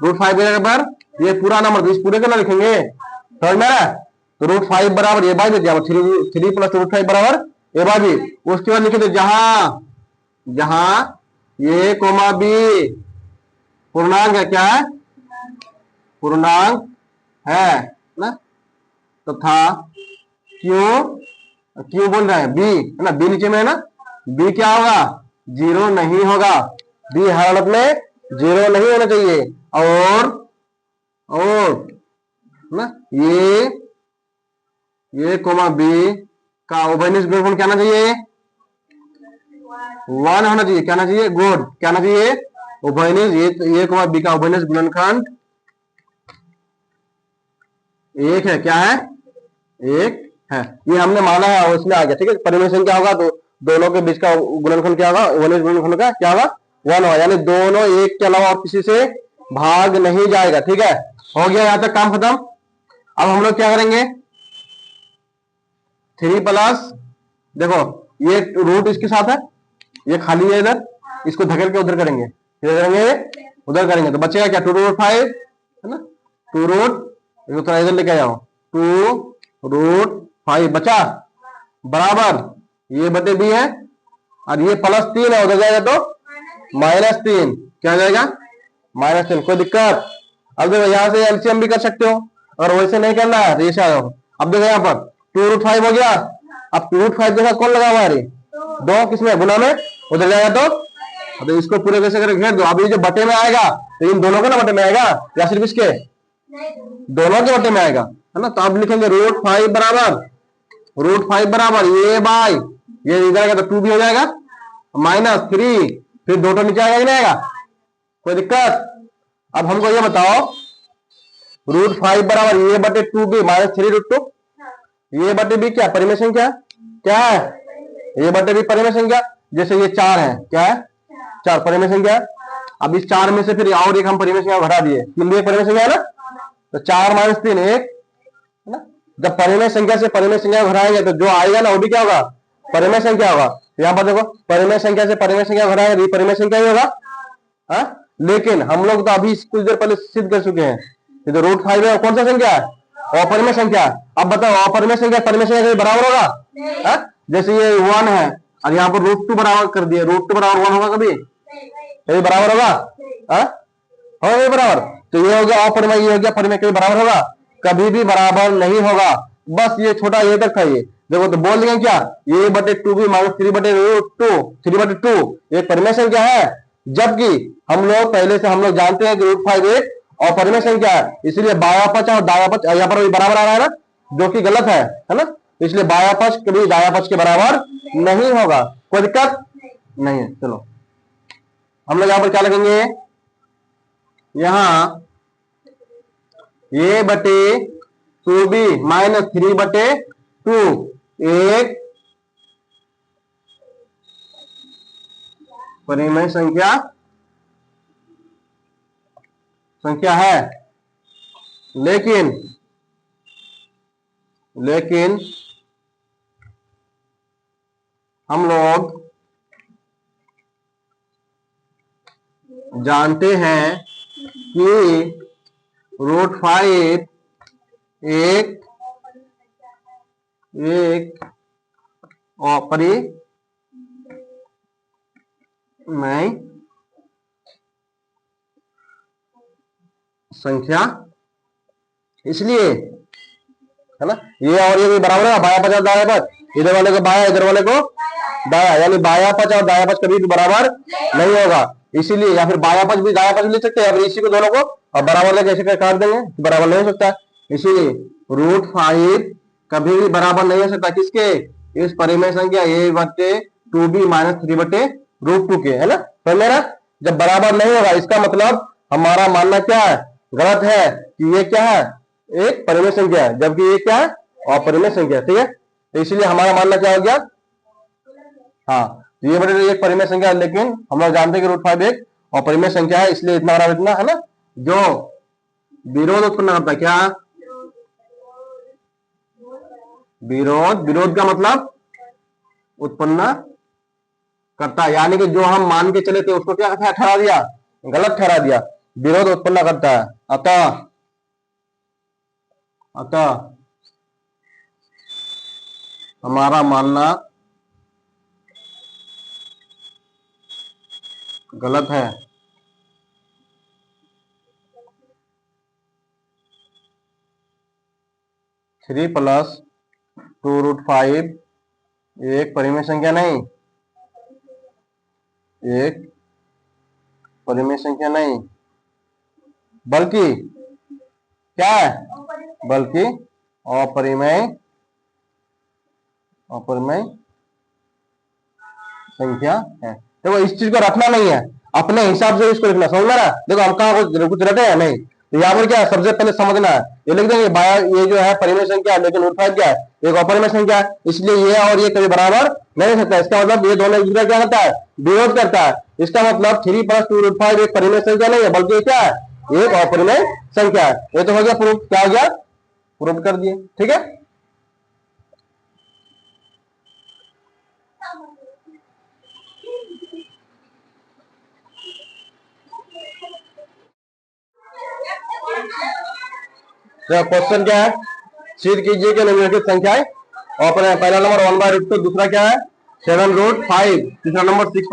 √5 की जगह पर ये पूरा नंबर, तो इस पूरे को ना लिखेंगे, समझ में आया। तो √5 बराबर a बाई बी, 3 + 2√5 बराबर a बाई बी। उसके बाद लिखे थे जहां a, b पूर्णांक है, क्या है, पूर्णांक है ना, तथा क्यों बोल रहे हैं, b है ना, b नीचे में है ना, b क्या होगा, 0 नहीं होगा, b हर हालत में 0 नहीं होना चाहिए। और ना ये b का उभयनिष्ठ गुणनखंड क्या होना चाहिए, 1 होना चाहिए। क्या होना चाहिए, गुड, क्या होना चाहिए, उभयनिष्ठ, ये b का उभयनिष्ठ गुणनखंड 1 है। क्या है, 1 है, ये हमने माना है और उसमें आ गया। ठीक है, परिमेय संख्या होगा तो दोनों के बीच का गुणनखंड क्या होगा, उभयनिष्ठ गुणनखंड का क्या होगा, 1 होगा, यानी दोनों एक के अलावा और किसी से भाग नहीं जाएगा। ठीक है, हो गया, यहां तक काम खत्म। अब हम लोग क्या करेंगे, 3 देखो ये रूट इसके साथ है, ये खाली है इधर, इसको धकेल के उधर करेंगे, उधर करेंगे तो बचेगा क्या, 2√5 है ना, 2 थोड़ा इधर लेके जाओ, 2√5 बचा बराबर ये बटे b है, और ये +3 है, उधर जाएगा तो -3, क्या जाएगा, -3। कोई दिक्कत। अब देखो यहाँ से एलसीएम भी कर सकते हो, अगर वैसे नहीं करना है तो ये अब देखो यहाँ पर 2√5 हो गया, अब 2√5 जगह कौन लगा हुआ है, 2 किसमें, गुना में, उधर जाएगा तो इसको पूरे कैसे करके घेर दो। अब ये जो बटे में आएगा तो इन दोनों के ना बटे में आएगा, या सिर्फ इसके, दोनों के बटे में आएगा, है ना। तो अब लिखेंगे √5 बराबर ये बाई ये इधर आएगा तो 2 भी हो जाएगा, -3, फिर 2 तो नीचे आएगा कि नहीं आएगा, कोई दिक्कत। अब हमको ये बताओ, √5 बराबर ये बटे 2b -3√2, ये बटे b क्या परिमेय संख्या, क्या है, ये बटे b परिमेय संख्या। जैसे ये 4 है, क्या है, 4 परिमेय संख्या। अब इस 4 में से फिर और एक हम परिमेय संख्या घटा दिए, 3 परिमेय संख्या है ना, तो 4 - 3 1 है ना। जब परिमेय संख्या से परिमेय संख्या घटाएंगे तो जो आएगा ना वो भी क्या होगा, परिमेय संख्या होगा। यहाँ पर देखो परिमेय संख्या से परिमेय संख्या घटाएंगे, परिमेय संख्या ही होगा। हाँ, लेकिन हम लोग तो अभी कुछ देर पहले सिद्ध कर चुके हैं ये तो √5 है, कौन सा संख्या है? अपरिमेय संख्या। अब बताओ अपरिमेय संख्या परिमेय संख्या के बराबर होगा? है? जैसे ये 1 है और यहाँ पर √2 बराबर कर दिया, √2 बराबर 1 होगा कभी? कभी बराबर होगा? होगा कभी बराबर? तो ये हो गया अपरिमेय, ये हो गया परिमेय, कभी बराबर होगा? कभी भी बराबर नहीं होगा। बस ये छोटा ये तक था। ये देखो तो बोल देंगे क्या, ये बटे 2b माइनस 3/√2, 3/2 एक परिमेय संख्या है, जबकि हम लोग पहले से हम लोग जानते हैं कि √5 एक अपरिमेय संख्या है, इसलिए बायां पक्ष और दायां पक्ष यहाँ पर बराबर आ रहा है ना, जो कि गलत है ना। इसलिए बायां पक्ष कभी दायां पक्ष के बराबर नहीं होगा। कोई दिक्कत नहीं है। चलो हम लोग यहाँ पर क्या लिखेंगे, यहां a बटे 2b माइनस 3/2 एक परिमेय संख्या है, लेकिन हम लोग जानते हैं कि √5 एक अपरिमेय संख्या, इसलिए है ना। ये और ये भी बराबर है, बायां पक्ष और दायां पक्ष, इधर वाले को बायां इधर वाले को दायां, यानी बायां पक्ष और दायां पक्ष कभी भी बराबर नहीं होगा। इसीलिए या फिर बायां पक्ष भी दायां पक्ष ले सकते हैं, या फिर इसी को दोनों को और बराबर लेके ऐसे काट देंगे, बराबर नहीं हो सकता। इसीलिए √5 कभी भी बराबर नहीं हो सकता किसके, इस परिमेय संख्या a बटे 2b माइनस 3/√2 के, है ना। तो मेरा जब बराबर नहीं होगा इसका मतलब हमारा मानना क्या है, गलत है, कि ये क्या है, एक परिमेय संख्या है, जबकि ये क्या है, अपरिमेय संख्या। ठीक है, तो इसलिए हमारा मानना क्या हो गया, हाँ ये बटे एक परिमेय संख्या है, लेकिन हम लोग जानते हैं कि √5 एक अपरिमेय संख्या है, इसलिए इतना बराबर इतना, है ना। जो विरोध उत्पन्न करता है, क्या विरोध का मतलब उत्पन्न करता है, यानी कि जो हम मान के चले थे उसको क्या ठहरा दिया, गलत ठहरा दिया, विरोध उत्पन्न करता है। अतः हमारा मानना गलत है। थ्री प्लस 2√5 एक परिमेय संख्या नहीं, एक परिमेय संख्या नहीं, बल्कि क्या है, बल्कि अपरिमेय संख्या है। देखो इस चीज को रखना नहीं है, अपने हिसाब से इसको लिखना, समझ रहा है। देखो हम कहाँ कुछ रटे हैं नहीं, तो यहाँ पर क्या है, सबसे पहले समझना है, ये लिख देंगे ये जो है परिमेय संख्या है, लेकिन √5 क्या है, एक अपरिमेय संख्या है, इसलिए ये और ये कभी बराबर नहीं हो सकता। इसका मतलब ये दोनों एक दूसरे क्या करता है, विरोध करता है। इसका मतलब 3 + 2√5 एक परिमेय संख्या नहीं है, बल्कि क्या है, एक अपरिमेय संख्या है। ये तो हो गया प्रूफ, क्या हो गया, प्रूफ कर दिए। ठीक है, क्वेश्चन क्या है, सिद्ध कीजिए कि निम्नलिखित संख्याएं पहला नंबर 1/√2, दूसरा क्या है 7√5, तीसरा नंबर 6 +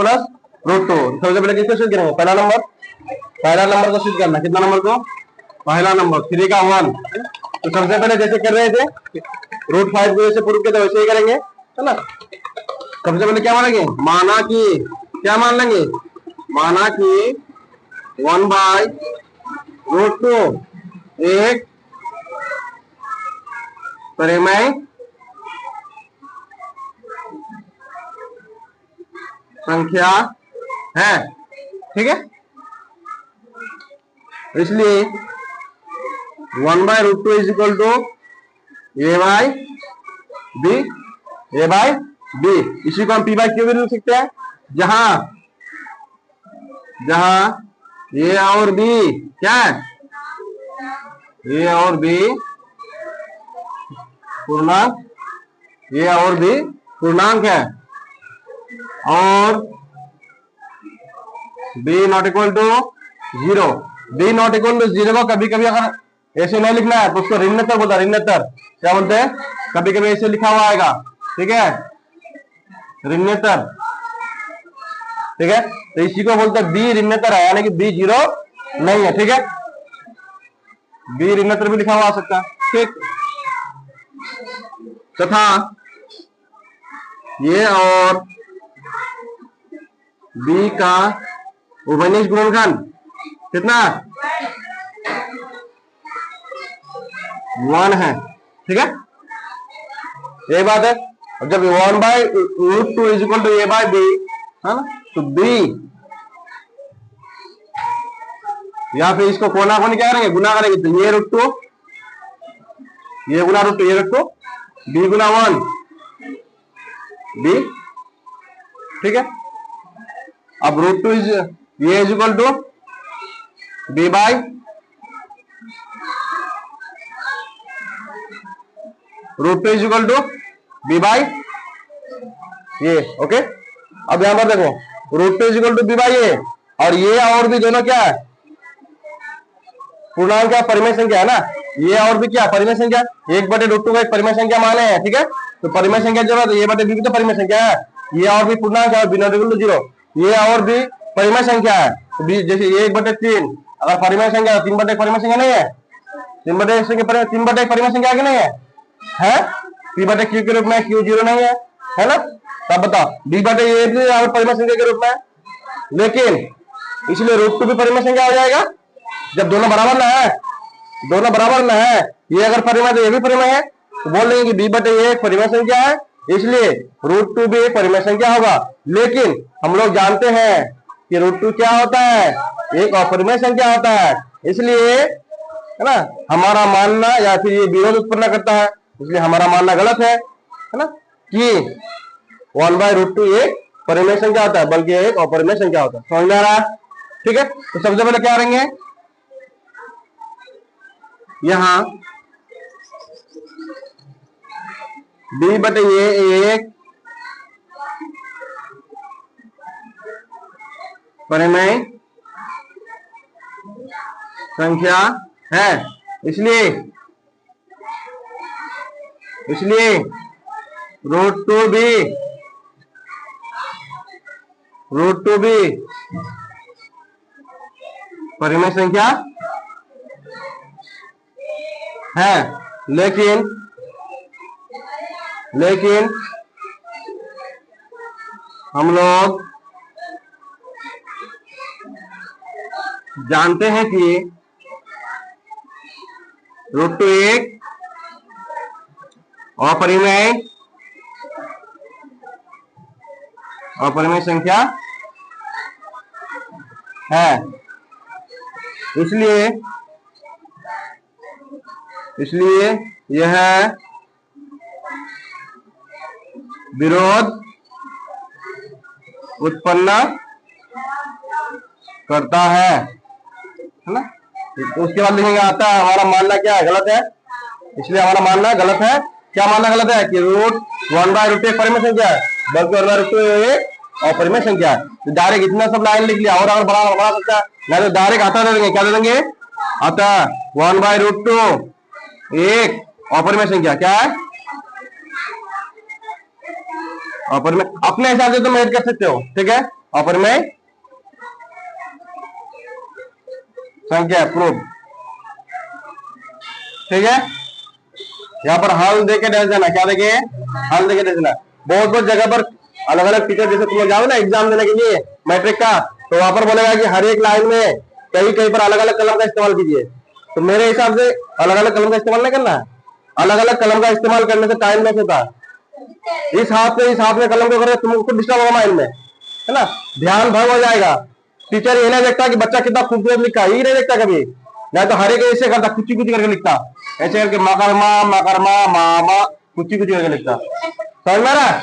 √2। सबसे पहले किसको सिद्ध करेंगे, पहला नंबर को सिद्ध करना। कितना नंबर को, पहला नंबर 3 का 1। तो सबसे पहले जैसे कर रहे थे √5 को जैसे प्रूफ किया था वैसे ही करेंगे, है ना। सबसे पहले क्या मानेंगे, माना कि क्या मान लेंगे, माना कि 1/√2 एक परिमेय संख्या है। ठीक है, इसलिए 1/√2 इज इक्वल टू a/b। इसी को हम p/q भी लिख सकते हैं, जहां a और b क्या है, a और b पूर्णांक, a और b पूर्णांक है, और b ≠ 0। b ≠ 0 को कभी कभी अगर ऐसे नहीं लिखना है, तो उसको ऋण्यतर बोलता है, ऋण्यतर क्या बोलते हैं, कभी कभी ऐसे लिखा हुआ आएगा, ठीक है, ऋण्यतर, ठीक है। तो इसी को बोलते हैं बी ऋण्यतर है, यानी कि बी जीरो नहीं है, ठीक है, बी ऋण्यतर भी लिखा हुआ आ सकता है, ठीक। तथा ये और बी का उभयनिष्ठ गुणनखंड कितना 1 है, ठीक है, ये बात है। और जब 1/√2 is equal to a by b है ना, तो b, या फिर इसको कोना कोनी क्या करेंगे, गुना करेंगे, तो ये √2, ये गुना √2, ये √2, b गुना 1 b, ठीक है। अब √2 ये is equal to b by √2 is equal to b by ये, ओके। अब यहां पर देखो √2 is equal to b by ये, और ये और भी दोनों क्या है, पूर्णांक क्या, परिमेय संख्या है ना, ये और भी क्या परिमेय संख्या, 1/√2 का एक परिमेय संख्या माने हैं, ठीक है। तो परिमेय संख्या जरूरत है, ये बटे बी भी तो परिमेय संख्या है, ये और भी पूर्णांक है, बिना इक्वल टू 0, ये और भी परिमेय संख्या है, तो जैसे ये 1/3 अगर परिमेय संख्या है, 3/1 परिमेय संख्या नहीं है, 3/1 परिमेय संख्या आगे नहीं है, p/q के रूप में, q 0 नहीं है ना। तब बताओ b/a भी परिमेय संख्या के रूप में, लेकिन इसलिए √2 भी परिमेय संख्या हो जाएगा, जब दोनों बराबर ना है, दोनों बराबर ना है, ये अगर परिमेय तो ये भी परिमेय है, तो बोल देंगे कि b/a एक परिमेय संख्या है, इसलिए √2 भी एक परिमेय संख्या होगा। लेकिन हम लोग जानते हैं कि √2 क्या होता है, एक अपरिमेय संख्या होता है, इसलिए है ना हमारा मानना, या फिर ये विरोध उत्पन्न करता है, इसलिए हमारा मानना गलत है ना, कि 1/√2 एक परिमेय संख्या होता है, बल्कि एक अपरिमेय संख्या होता है। समझ में आ रहा है, ठीक है। तो सबसे पहले क्या करेंगे, यहां b/a एक परिमेय संख्या है, इसलिए √2 भी परिमेय संख्या है, लेकिन हम लोग जानते हैं कि √2 एक अपरिमेय संख्या है, इसलिए यह विरोध उत्पन्न करता है ना। तो उसके बाद लिखेंगे आता है हमारा मानना क्या है, गलत है, इसलिए हमारा मानना गलत है। क्या मानना गलत है कि √1/√2 एक परिमेय संख्या है, बल्कि 1/√2 एक अपरिमेय संख्या है। तो डायरेक्ट इतना सब लाइन लिख लिया, और अगर बढ़ा सकता है, नहीं तो डायरेक्ट आता दे देंगे, क्या दे देंगे, आता 1/√2 एक अपरिमेय संख्या, क्या है अपरिमेय, अपने हिसाब से तुम ऐड कर सकते हो, ठीक है, अपरिमेय संख्या प्रूफ, ठीक है। यहाँ पर हल देके डाल देना, क्या देखे, हल देके डाल देना। बहुत जगह पर अलग अलग टीचर, जैसे तुम लोग जाओ ना एग्जाम देने के लिए मैट्रिक का, तो वहां पर बोलेगा कि हर एक लाइन में कहीं पर अलग अलग कलम का इस्तेमाल कीजिए। तो मेरे हिसाब से अलग अलग कलम का इस्तेमाल नहीं करना है, अलग अलग कलम का इस्तेमाल करने से टाइम लॉस होता है। इस हाथ में कलम को करें तुमको डिस्टर्ब होगा माइंड में, है ना, ध्यान भंग हो जाएगा। टीचर ये नहीं देखता कि बच्चा कितना खूबसूरत लिखा है, ये नहीं देखता कभी, नहीं तो हर एक ऐसे करता, कुछ करके लिखता, ऐसे करके मकरमा मामा कुछ करके लिखता, समझ में ना।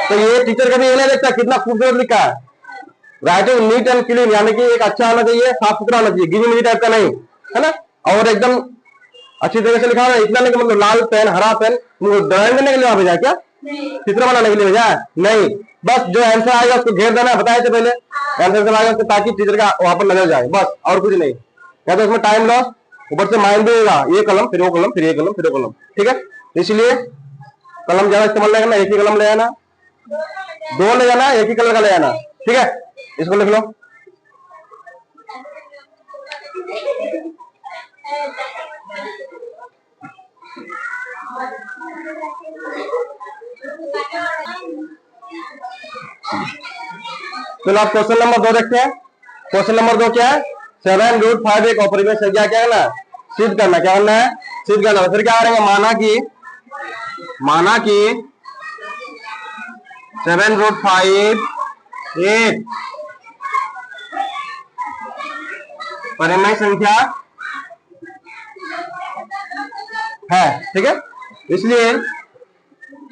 तो ये टीचर कभी ये नहीं देखता कितना खूबसूरत लिखा है। राइटिंग नीट एंड क्लीन, यानी कि एक अच्छा होना चाहिए, साफ सुथरा होना चाहिए, गिनी मिनी टाइप का नहीं, है ना, और एकदम अच्छी तरह से लिखा है। इतना नहीं कि मतलब लाल पेन हरा पेन ड्राइंग करने के लिए भेजा, क्या चित्र बनाने के लिए भेजा नहीं, बस जो आंसर आएगा उसको घेर देना, बताए थे पहले आंसर आएगा, ताकि टीचर का वहां पर नजर जाए, बस और कुछ नहीं। या तो उसमें टाइम लॉस ऊपर से माइन भी होगा, ये कलम फिर वो कलम फिर ये कलम फिर वो कलम, ठीक है। इसलिए कलम ज्यादा इस्तेमाल नहीं करना, एक ही कलम ले आना, दो ले जाना, एक ही कलर का ले आना, ठीक है। इसको लिख लो। चलो आप क्वेश्चन नंबर 2 देखते हैं। क्वेश्चन नंबर 2 क्या है? 7√5 एक अपरिमेय संख्या क्या करना है? सिद्ध करना। क्या करना है? सिद्ध करना। फिर क्या करेंगे? माना कि 7√5 एक परिमेय संख्या है, ठीक है। इसलिए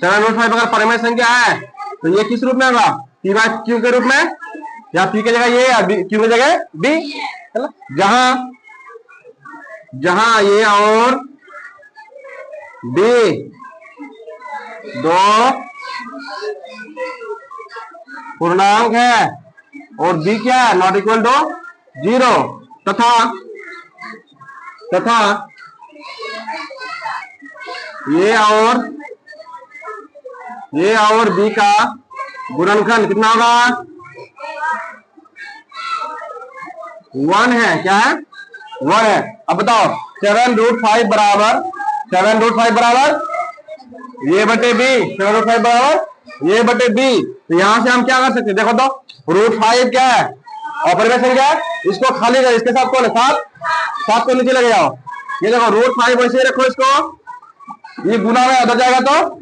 7√5 अगर परिमेय संख्या है तो ये किस रूप में होगा? P बाय Q के रूप में, या P की जगह ये या Q की जगह B, है ना। जहां ये और B दो पूर्णांक है और B क्या है? नॉट इक्वल टू 0, तथा ये और B का गुणनखंड कितना होगा? 1 है। क्या है? 1 है। अब बताओ 7√5 बराबर ये बटे B, 7√5 बराबर ये बटे B। तो यहां से हम क्या कर सकते हैं? देखो तो √5 क्या है? अपरिमेय संख्या है। इसको खाली कर, इसके साथ कौन है? 7 को नीचे लगे जाओ। ये देखो √5 वैसे रखो, इसको ये गुना में उधर जाएगा तो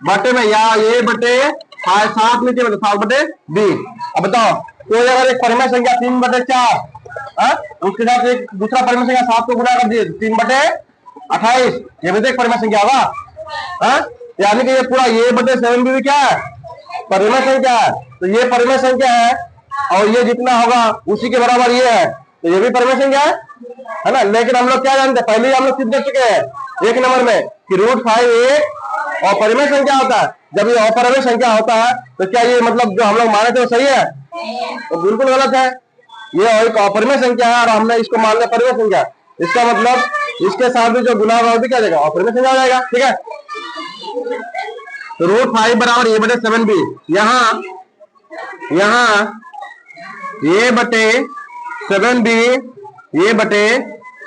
बटे में, या ये बटे 7 नीचे में 7 बटे B। अब बताओ कोई अगर एक परिमेय संख्या 3/4 उसके साथ एक दूसरा परिमेय संख्या 7 को गुना कर दिए 3/28, ये भी तो एक परिमेय संख्या होगा। यानी कि ये पूरा ये बटे 7 भी क्या है? परिमेय संख्या है। तो ये परिमेय संख्या है और ये जितना होगा उसी के बराबर ये है, तो ये भी परिमेय संख्या है ना। लेकिन हम लोग क्या जानते हैं? पहले हम लोग सिद्ध कर चुके हैं 1 नंबर में कि √5 एक अपरिमेय संख्या होता है। जब ये अपरिमेय संख्या होता है तो क्या ये मतलब जो हम लोग माने थे वो सही है? तो बिल्कुल गलत है। ये एक अपरिमेय संख्या है और हमने इसको मान लिया परिमेय संख्या। इसका मतलब इसके साथ भी जो गुना होगा वो भी क्या जाएगा? अपरिमेय संख्या हो जाएगा, ठीक है। तो √5 बराबर ये बटे 7B। यहाँ ये बटे 7B, ये बटे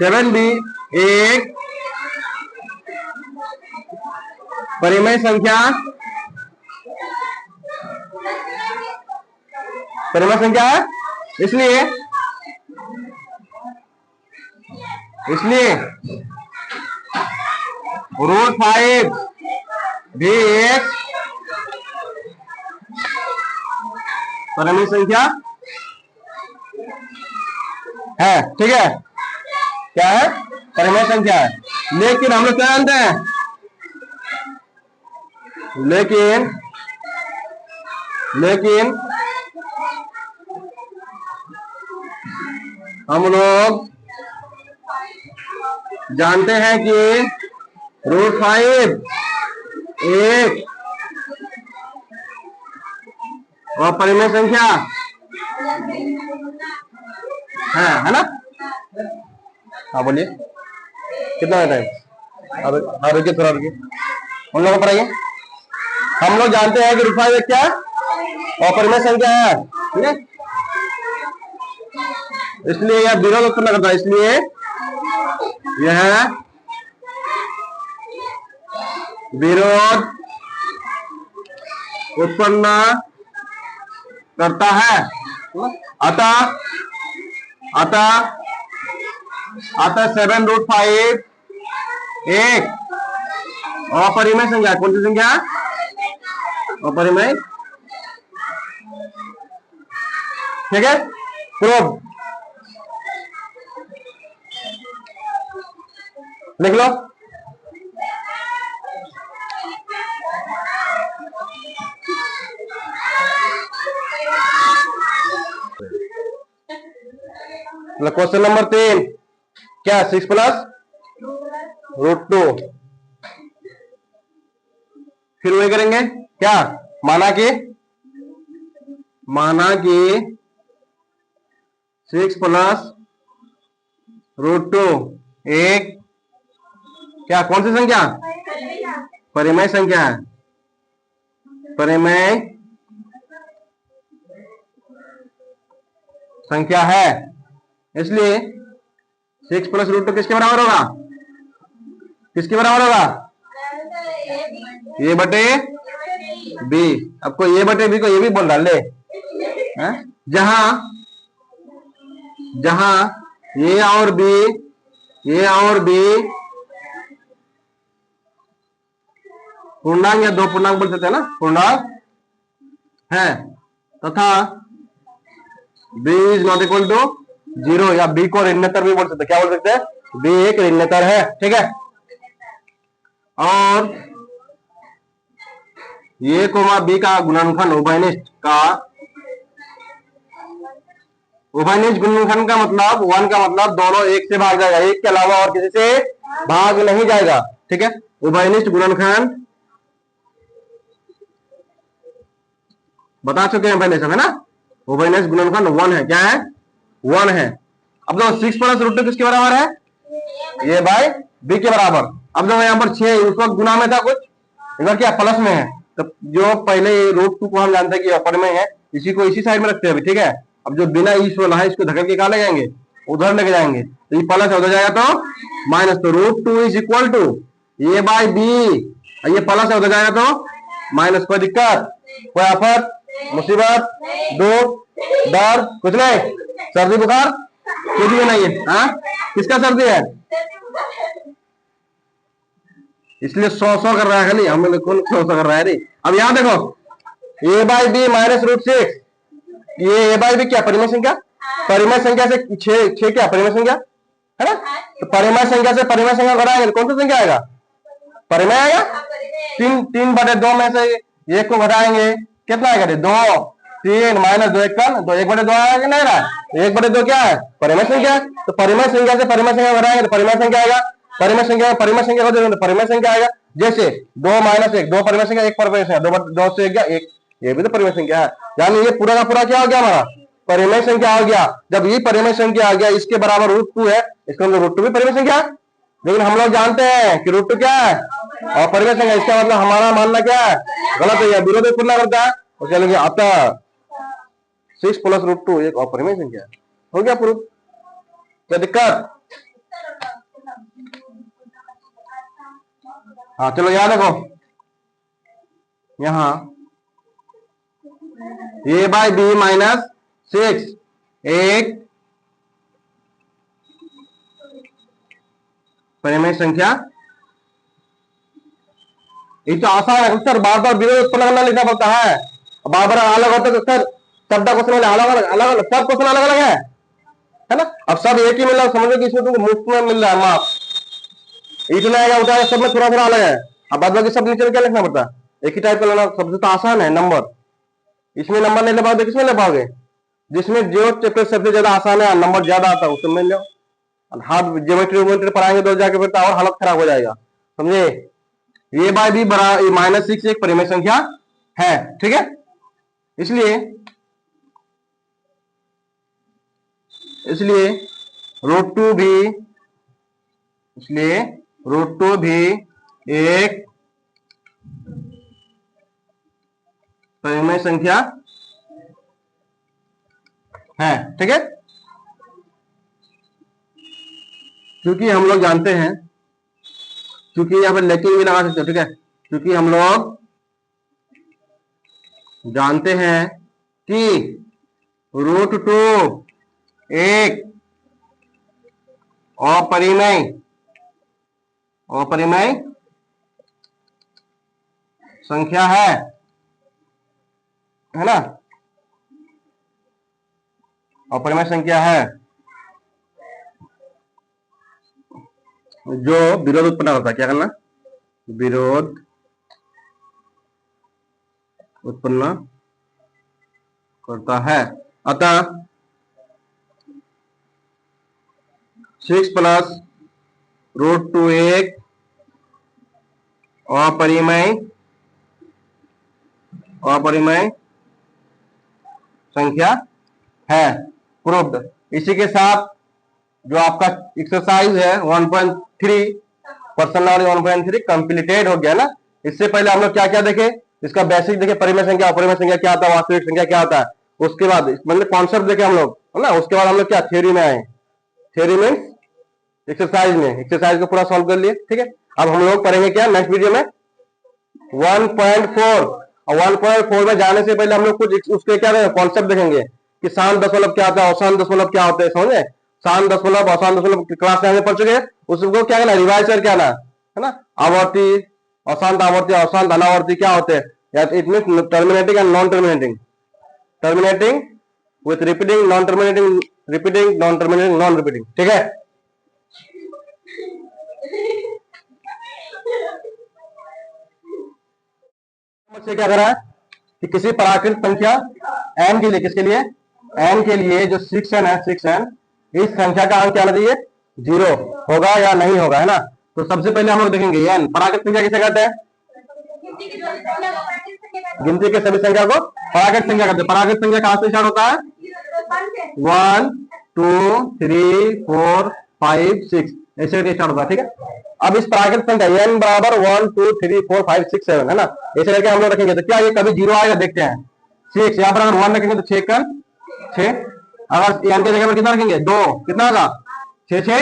7B एक परिमेय संख्या है। इसलिए √5 भी एक परिमेय संख्या है, ठीक है। क्या है? परिमेय संख्या है। लेकिन हम लोग क्या जानते हैं? लेकिन हम लोग जानते हैं कि √5 एक अपरिमेय संख्या है ना। हाँ बोलिए, कितना टाइम? रुकिए थोड़ा, रुकिए, उन लोगों पर आइए। हम लोग जानते हैं कि √5 एक क्या अपरिमेय संख्या है, ठीक है। इसलिए यह विरोध उत्पन्न करता है, इसलिए यह विरोध उत्पन्न करता है। अतः 7√5 एक अपरिमेय संख्या। कौन सी संख्या? अपरिमेय, ठीक है। प्रूव लिख लो। क्वेश्चन नंबर 3 क्या? 6 + √2। फिर वही करेंगे क्या? माना कि 6 + √2 एक क्या, कौन सी संख्या, परिमेय संख्या है, परिमेय संख्या है। इसलिए 6 प्लस रूट 2 किसके बराबर होगा, किसके बराबर होगा, ए बटे बी। आपको ए बटे बी को ये भी बोल रहा ले, जहां जहां ए और बी पूर्णांक या दो पूर्णांक बोल सकते हैं ना, पूर्णांक है, तथा b is not equal to 0, या b को ऋणात्मक भी बोल सकते हैं। क्या बोल सकते हैं, b एक ऋणात्मक है, ठीक है। और a कोमा b का गुणनखंड उभयनिष्ठ गुणनखंड का मतलब 1 का मतलब दोनों एक से भाग जाएगा, एक के अलावा और किसी से भाग नहीं जाएगा, ठीक है। उभयनिष्ठ गुणनखंड बता चुके हैं पहले सब, है ना। उभयनिष्ठ गुणनखंड 1 है, क्या है, 1 है। अब देखो 6 प्लस रूट 2 किसके बराबर है, ए बाय बी के बराबर। अब देखो यहाँ पर 6 उस वक्त गुना में था कुछ, इधर क्या प्लस में है, तो जो पहले रूट 2 को हम जानते हैं कि अपर में है, इसी को इसी साइड में रखते हैं अभी, ठीक है। अब जो बिना इस वाला है इसको धकेल के कहा ले जाएंगे, उधर लेके जाएंगे, तो ये प्लस हो जाएगा तो माइनस, तो root 2 is equal to a by b, ये प्लस हो जाएगा तो माइनस। कोई दिक्कत, कोई आफत, मुसीबत, दुख, डर कुछ नहीं, सर्दी बुखार कुछ भी नहीं है, हाँ किसका सर्दी है, इसलिए 100 कर रहा है खाली, हम लोग कौन 100 कर रहा है रे। अब यहाँ देखो ए बाई बी माइनस रूट 6, ये ए बाई बी क्या परिमेय संख्या, परिमेय संख्या से 6 क्या परिमेय संख्या है ना, तो परिमेय संख्या से परिमेय संख्या घटाएंगे कौन सा संख्या आएगा, परिमेय आएगा। 3/2 में से एक को घटाएंगे कितना आएगा, 2 3 माइनस 2 1 तो 1/2 आएगा कि नहीं रहा, 1/2 क्या है परिमेय संख्या, तो परिमेय संख्या से परिमेय संख्या घटाएंगे तो परिमेय संख्या आएगा, परिमेय संख्या को तो परिमेय संख्या आएगा। जैसे 2 माइनस 1 2 परिमेय संख्या, 1 परिमेय संख्या, 2 से 1 1, ये भी तो परिमेय संख्या है, यानी ये पूरा का पूरा क्या हो गया हमारा परिमेय संख्या हो गया। जब ये परिमेय संख्या आ गया, इसके बराबर रूट 2 है, इसका मतलब रूट 2 भी परिमेय संख्या है, लेकिन हम लोग जानते हैं कि रूट 2 क्या है और परिमेय संख्या, इसका मतलब हमारा मानना क्या है गलत है, यह विरोध पूर्ण करता है, और चलेंगे अतः 6 प्लस रूट 2 एक अपरिमेय संख्या है, हो गया प्रूफ। क्या दिक्कत, हाँ चलो याद रखो, यहां ए बाई बी माइनस 6 एक परिमेय संख्या, ये तो आसान है सर, बार बार विरोध उत्पन्न करना लिखना पड़ता है, बार बार अलग होता है तो सर सबका क्वेश्चन अलग अलग सब क्वेश्चन अलग अलग है ना। अब सब एक ही मिल रहा है, समझो कि इसमें तुमको मुफ्त में मिल रहा है मार्क्स, इतना आएगा उतना सब में थोड़ा थोड़ा अलग है। अब बाद बाकी सब नीचे क्या लिखना पड़ता है, एक ही टाइप का लेना, सबसे तो आसान है नंबर, इसमें नंबर नहीं ले पाओगे किसमें ले पाओगे, जिसमें जो चैप्टर सबसे ज्यादा आसान है नंबर ज्यादा आता है उसमें ले लो, हार्ड ज्योमेट्री पढ़ाएंगे तो जाके फिर और हालत खराब हो जाएगा, समझे। ए बाई बी बराबर माइनस 6 एक परिमेय संख्या है, ठीक है। इसलिए रूट 2 भी, इसलिए रूट 2 भी एक परिमेय संख्या है, ठीक है। क्योंकि हम लोग जानते हैं, क्योंकि यहां पर लेकिन भी लगा सकते हो, ठीक है, क्योंकि हम लोग जानते हैं कि रूट 2 एक अपरिमेय संख्या है ना, अपरिमेय संख्या है जो विरोध उत्पन्न होता है, क्या करना, विरोध उत्पन्न करता है। अतः 6 प्लस रूट 2 एक अपरिमेय संख्या है, प्रूव्ड। इसी के साथ जो आपका एक्सरसाइज है 1.3 पर्सन नंबर 1.3 कंप्लीटेड हो गया ना। इससे पहले हम लोग क्या क्या देखे, इसका बेसिक देखे, परिमेय संख्या अपरिमेय संख्या क्या होता है, वास्तविक संख्या क्या होता है, उसके बाद मतलब कॉन्सेप्ट देखे हम लोग, है ना। उसके बाद हम लोग क्या थ्योरी में आए, थ्योरी मीन्स एक्सरसाइज में, एक्सरसाइज को पूरा सॉल्व कर लिए, ठीक है। अब हम लोग पढ़ेंगे क्या नेक्स्ट वीडियो में 1.4, और 1.4 में जाने से पहले हम लोग कुछ उसके क्या कॉन्सेप्ट देखेंगे कि शांत दशमलव क्या होता है, अशांत दशमलव क्या होते हैं, समझे। शांत दशमलव अशांत दशमलव क्लास में पढ़ चुके हैं, उसको क्या करना रिवाइज करके आना, है ना। आवर्ती, अशांत आवर्ती, अशांत अनावर्ती क्या होते हैं, it mean terminating and non terminating, terminating with repeating, non terminating repeating, non terminating non repeating, ठीक है। से क्या करा है कि किसी प्राकृत संख्या n के लिए, किसके लिए, n के लिए जो 6n है, 6n, इस संख्या का अंक क्या आना चाहिए, 0 होगा या नहीं होगा, है ना। तो सबसे पहले हम लोग देखेंगे n प्राकृत संख्या किसे कहते हैं, गिनती के सभी संख्या को प्राकृत संख्या कहते हैं। प्राकृत संख्या कहां से स्टार्ट होता है, 1 2 3 4 5 6 ऐसे स्टार्ट होता है, ठीक है। अब इस प्राकृत संख्या n बराबर 1 2 3 4 5 6 7 है ना, ऐसे करके हम लोग रखेंगे तो क्या ये कभी 0 आएगा, देखते हैं। 6 यहाँ पर अगर 1 रखेंगे तो 6 का 6, अगर n के जगह पर कितना रखेंगे 2, कितना होगा 6 6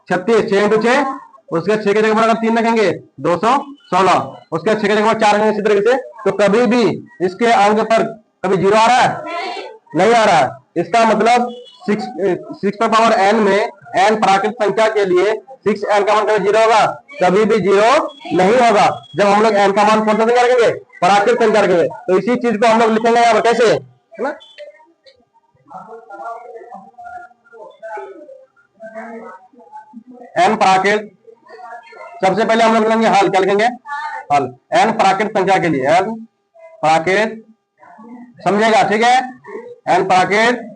36, 6 इंटू 6, उसके 6 के जगह पर अगर 3 रखेंगे 216, उसके 6 के जगह पर 4 रखेंगे, इसी तरीके से। तो कभी भी इसके अंक पर कभी 0 आ रहा है, नहीं आ रहा है। इसका मतलब 6 पर पावर n में n प्राकृत संख्या के लिए 6n का मान कभी 0 होगा, कभी भी 0 नहीं होगा। जब हम लोग n का मान कौन सा संख्या रखेंगे, प्राकृत संख्या रखेंगे, तो इसी चीज को हम लोग लिखेंगे यहाँ पर कैसे, है ना। n प्राकृत, सबसे पहले हम लोग लिखेंगे हल, क्या लिखेंगे हल, n प्राकृत संख्या के लिए, n प्राकृत, समझेगा, ठीक है, n प्राकृत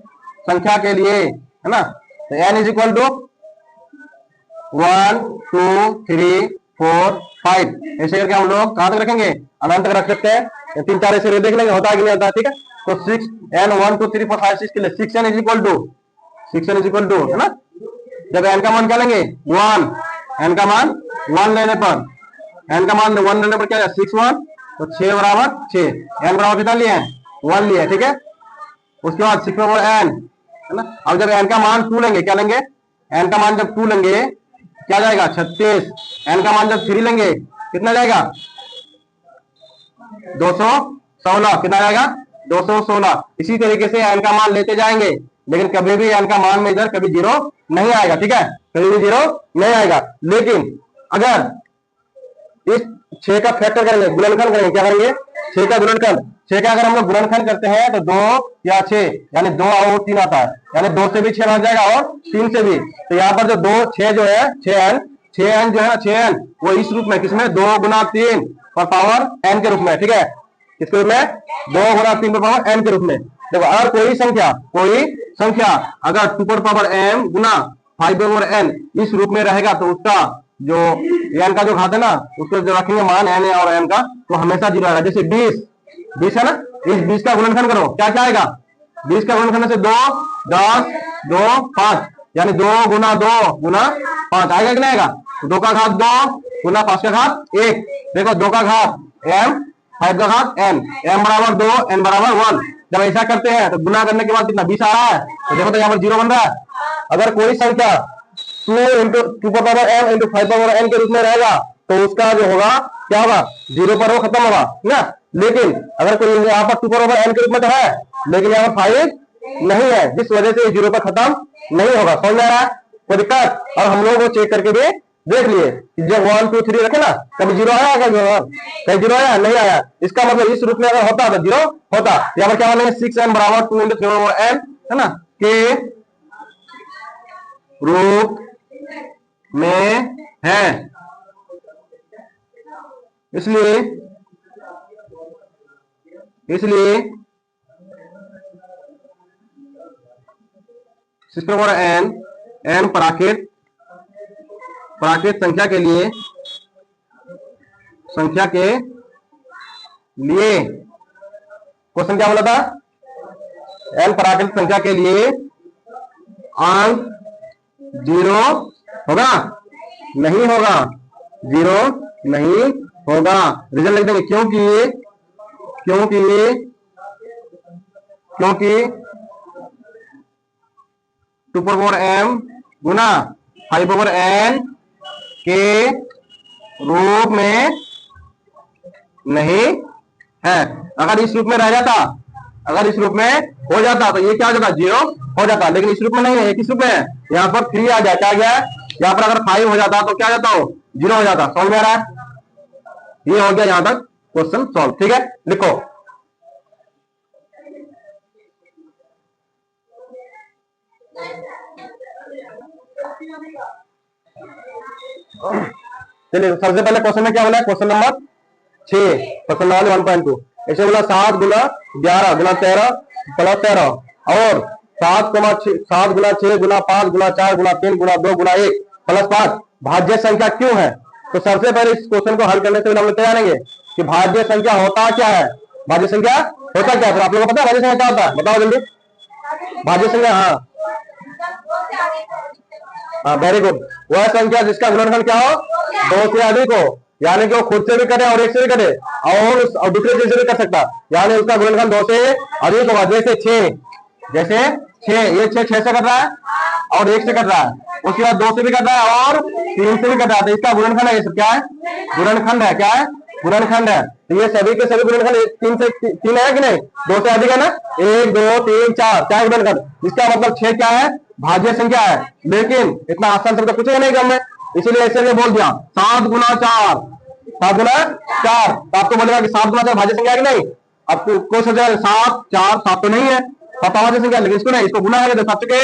संख्या के लिए, है ना। तो n इज इक्वल टू 1 2 3 4 5 ऐसे करके हम लोग कहां तक रखेंगे, अनंत तक रख सकते हैं। 3 4 ऐसे देख लेंगे होता है कि नहीं होता है, ठीक है। तो 6 n 1 2 3 4 5 6 के लिए 6n is equal to, 6n is equal to, है ना। जब n का मान क्या लेंगे 1, n का मान 1 लेने पर, n का मान 1 लेने पर क्या है 6 1, तो 6 बराबर 6, n बराबर कितना लिए 1 लिए, ठीक है। उसके बाद 6 बराबर n, है ना। अब जब n का मान 2 लेंगे, क्या लेंगे, n का मान जब 2 लेंगे क्या जाएगा 36, n का मान जब 3 लेंगे कितना जाएगा 216, कितना जाएगा 216। इसी तरीके से n का मान लेते जाएंगे, लेकिन कभी भी n का मान में इधर कभी 0 नहीं आएगा, ठीक है, कभी भी 0 नहीं आएगा। लेकिन अगर इस 6 का फैक्टर करेंगे, गुणनखंड करेंगे, क्या करेंगे 6 का गुणनखंड, 6 का अगर हम लोग गुणनखंड करते हैं तो 2 या 6 यानी 2 और 3 आता है, यानी 2 से भी 6 बन जाएगा और 3 से भी। तो यहाँ पर जो 2 6 जो है 6n जो है ना 6n वो इस रूप में, किसमें 2 गुना 3 पर पावर n के रूप में, ठीक है, किसके रूप में 2 गुना 3 पर पावर n के रूप में। देखो अगर कोई संख्या अगर 2 पर पावर m गुना 5 पर n इस रूप में रहेगा तो उसका जो n का जो घात है ना, उसको जो रखेंगे मान n और n का, तो हमेशा 0 आएगा। जैसे 20 है ना, इस 20 का गुणनखंड करो, क्या क्या आएगा 20 का गुणनखंड से 2 10 2 5 यानी 2 गुना 2 गुना 5 आएगा कि नहीं आएगा। 2 का घात 2 गुना 5 का घात 1, देखो 2 का घात m 5 का घात n, m बराबर 2 n बराबर 1। जब ऐसा करते हैं तो गुना करने के बाद कितना 20 आ रहा है, तो देखो तो यहाँ पर 0 बन रहा है। अगर कोई संख्या 2 पर पावर m इंटू 5 पर पावर n के रूप में रहेगा तो उसका जो होगा क्या होगा 0 पर वो खत्म होगा ना। लेकिन अगर कोई यहाँ पर 2 पर पावर n के रूप में तो है, लेकिन यहाँ पर 5 नहीं है, जिस वजह से 0 पर खत्म नहीं होगा। समझ में आ रहा है कोई दिक्कत। और हम लोग वो चेक करके भी देख लिए जब 1 2 3 रखे ना, कभी 0 आया, कभी 0 आया नहीं आया। इसका मतलब इस रूप में अगर होता तो 0 होता। यहाँ पर क्या मानेंगे 6n बराबर 2 इंटू 3 बराबर n, है ना, के रूप में है। इसलिए 6 पर n n प्राकृत संख्या के लिए क्वेश्चन क्या बोला था, n प्राकृत संख्या के लिए अंक जीरो होगा? नहीं होगा, जीरो नहीं होगा। रिजल्ट लिख देंगे क्योंकि क्योंकि 2 पावर m गुना 5 पावर n के रूप में नहीं है। अगर इस रूप में रह जाता, अगर इस रूप में हो जाता तो ये क्या हो जाता? जीरो हो जाता। लेकिन इस रूप में नहीं है, किस रूप में है? यहाँ पर 3 आ जाए, क्या गया? यहाँ पर अगर 5 हो जाता तो क्या जाता हो? जीरो हो जाता। समझ में आ रहा है? ये हो गया यहां तक क्वेश्चन सॉल्व। ठीक है, लिखो। चलिए, सबसे पहले क्वेश्चन में क्या बोला है? Question number 6, question number 1.2। ऐसे बोला 7 गुना 11 गुना 13 प्लस 13 और 7 गुना 6 गुना 5 गुना 4 गुना 3 गुना 2 गुना 1 प्लस 5 भाज्य संख्या क्यों है? तो सबसे पहले इस क्वेश्चन को हल करने से हम लोग क्या जानेंगे कि भाज्य संख्या होता क्या है। भाज्य संख्या होता क्या है? आप लोगों को पता है भाज्य संख्या क्या होता है? बताओ जल्दी। भाज्य संख्या, हाँ वेरी गुड, वह संख्या जिसका गुणनखंड क्या हो? 2 से अधिक हो, यानी कि वो खुद से भी करे और एक से भी करे और दूसरे चीज से भी कर सकता, यानी उसका गुणनखंड 2 से अधिक होगा। जैसे 6, जैसे 6, ये 6 से कर रहा है और 1 से कर रहा है, उसके बाद 2 से भी कर रहा है और 3 से भी कर रहा है, तो इसका गुणनखंड है। ये सब क्या है? गुणनखंड है। क्या है? गुणनखंड है। तो ये सभी के सभी गुणनखंड 3 है कि नहीं? 2 से अधिक है ना? 1 2 3 4 क्या गुणनखंड? इसका मतलब 6 क्या है? भाज्य संख्या है। लेकिन इतना आसान शब्द पूछेगा नहीं क्रम में, इसीलिए ऐसे में बोल दिया 7 गुना 4, 7 गुना 4। तो आपको बोलेगा कि 7 गुना 4 भाज्य संख्या है कि नहीं? आपको कोई सोचा 7 4 7 तो नहीं है, 7 भाज्य संख्या, लेकिन इसको नहीं, इसको गुना है तो 7 के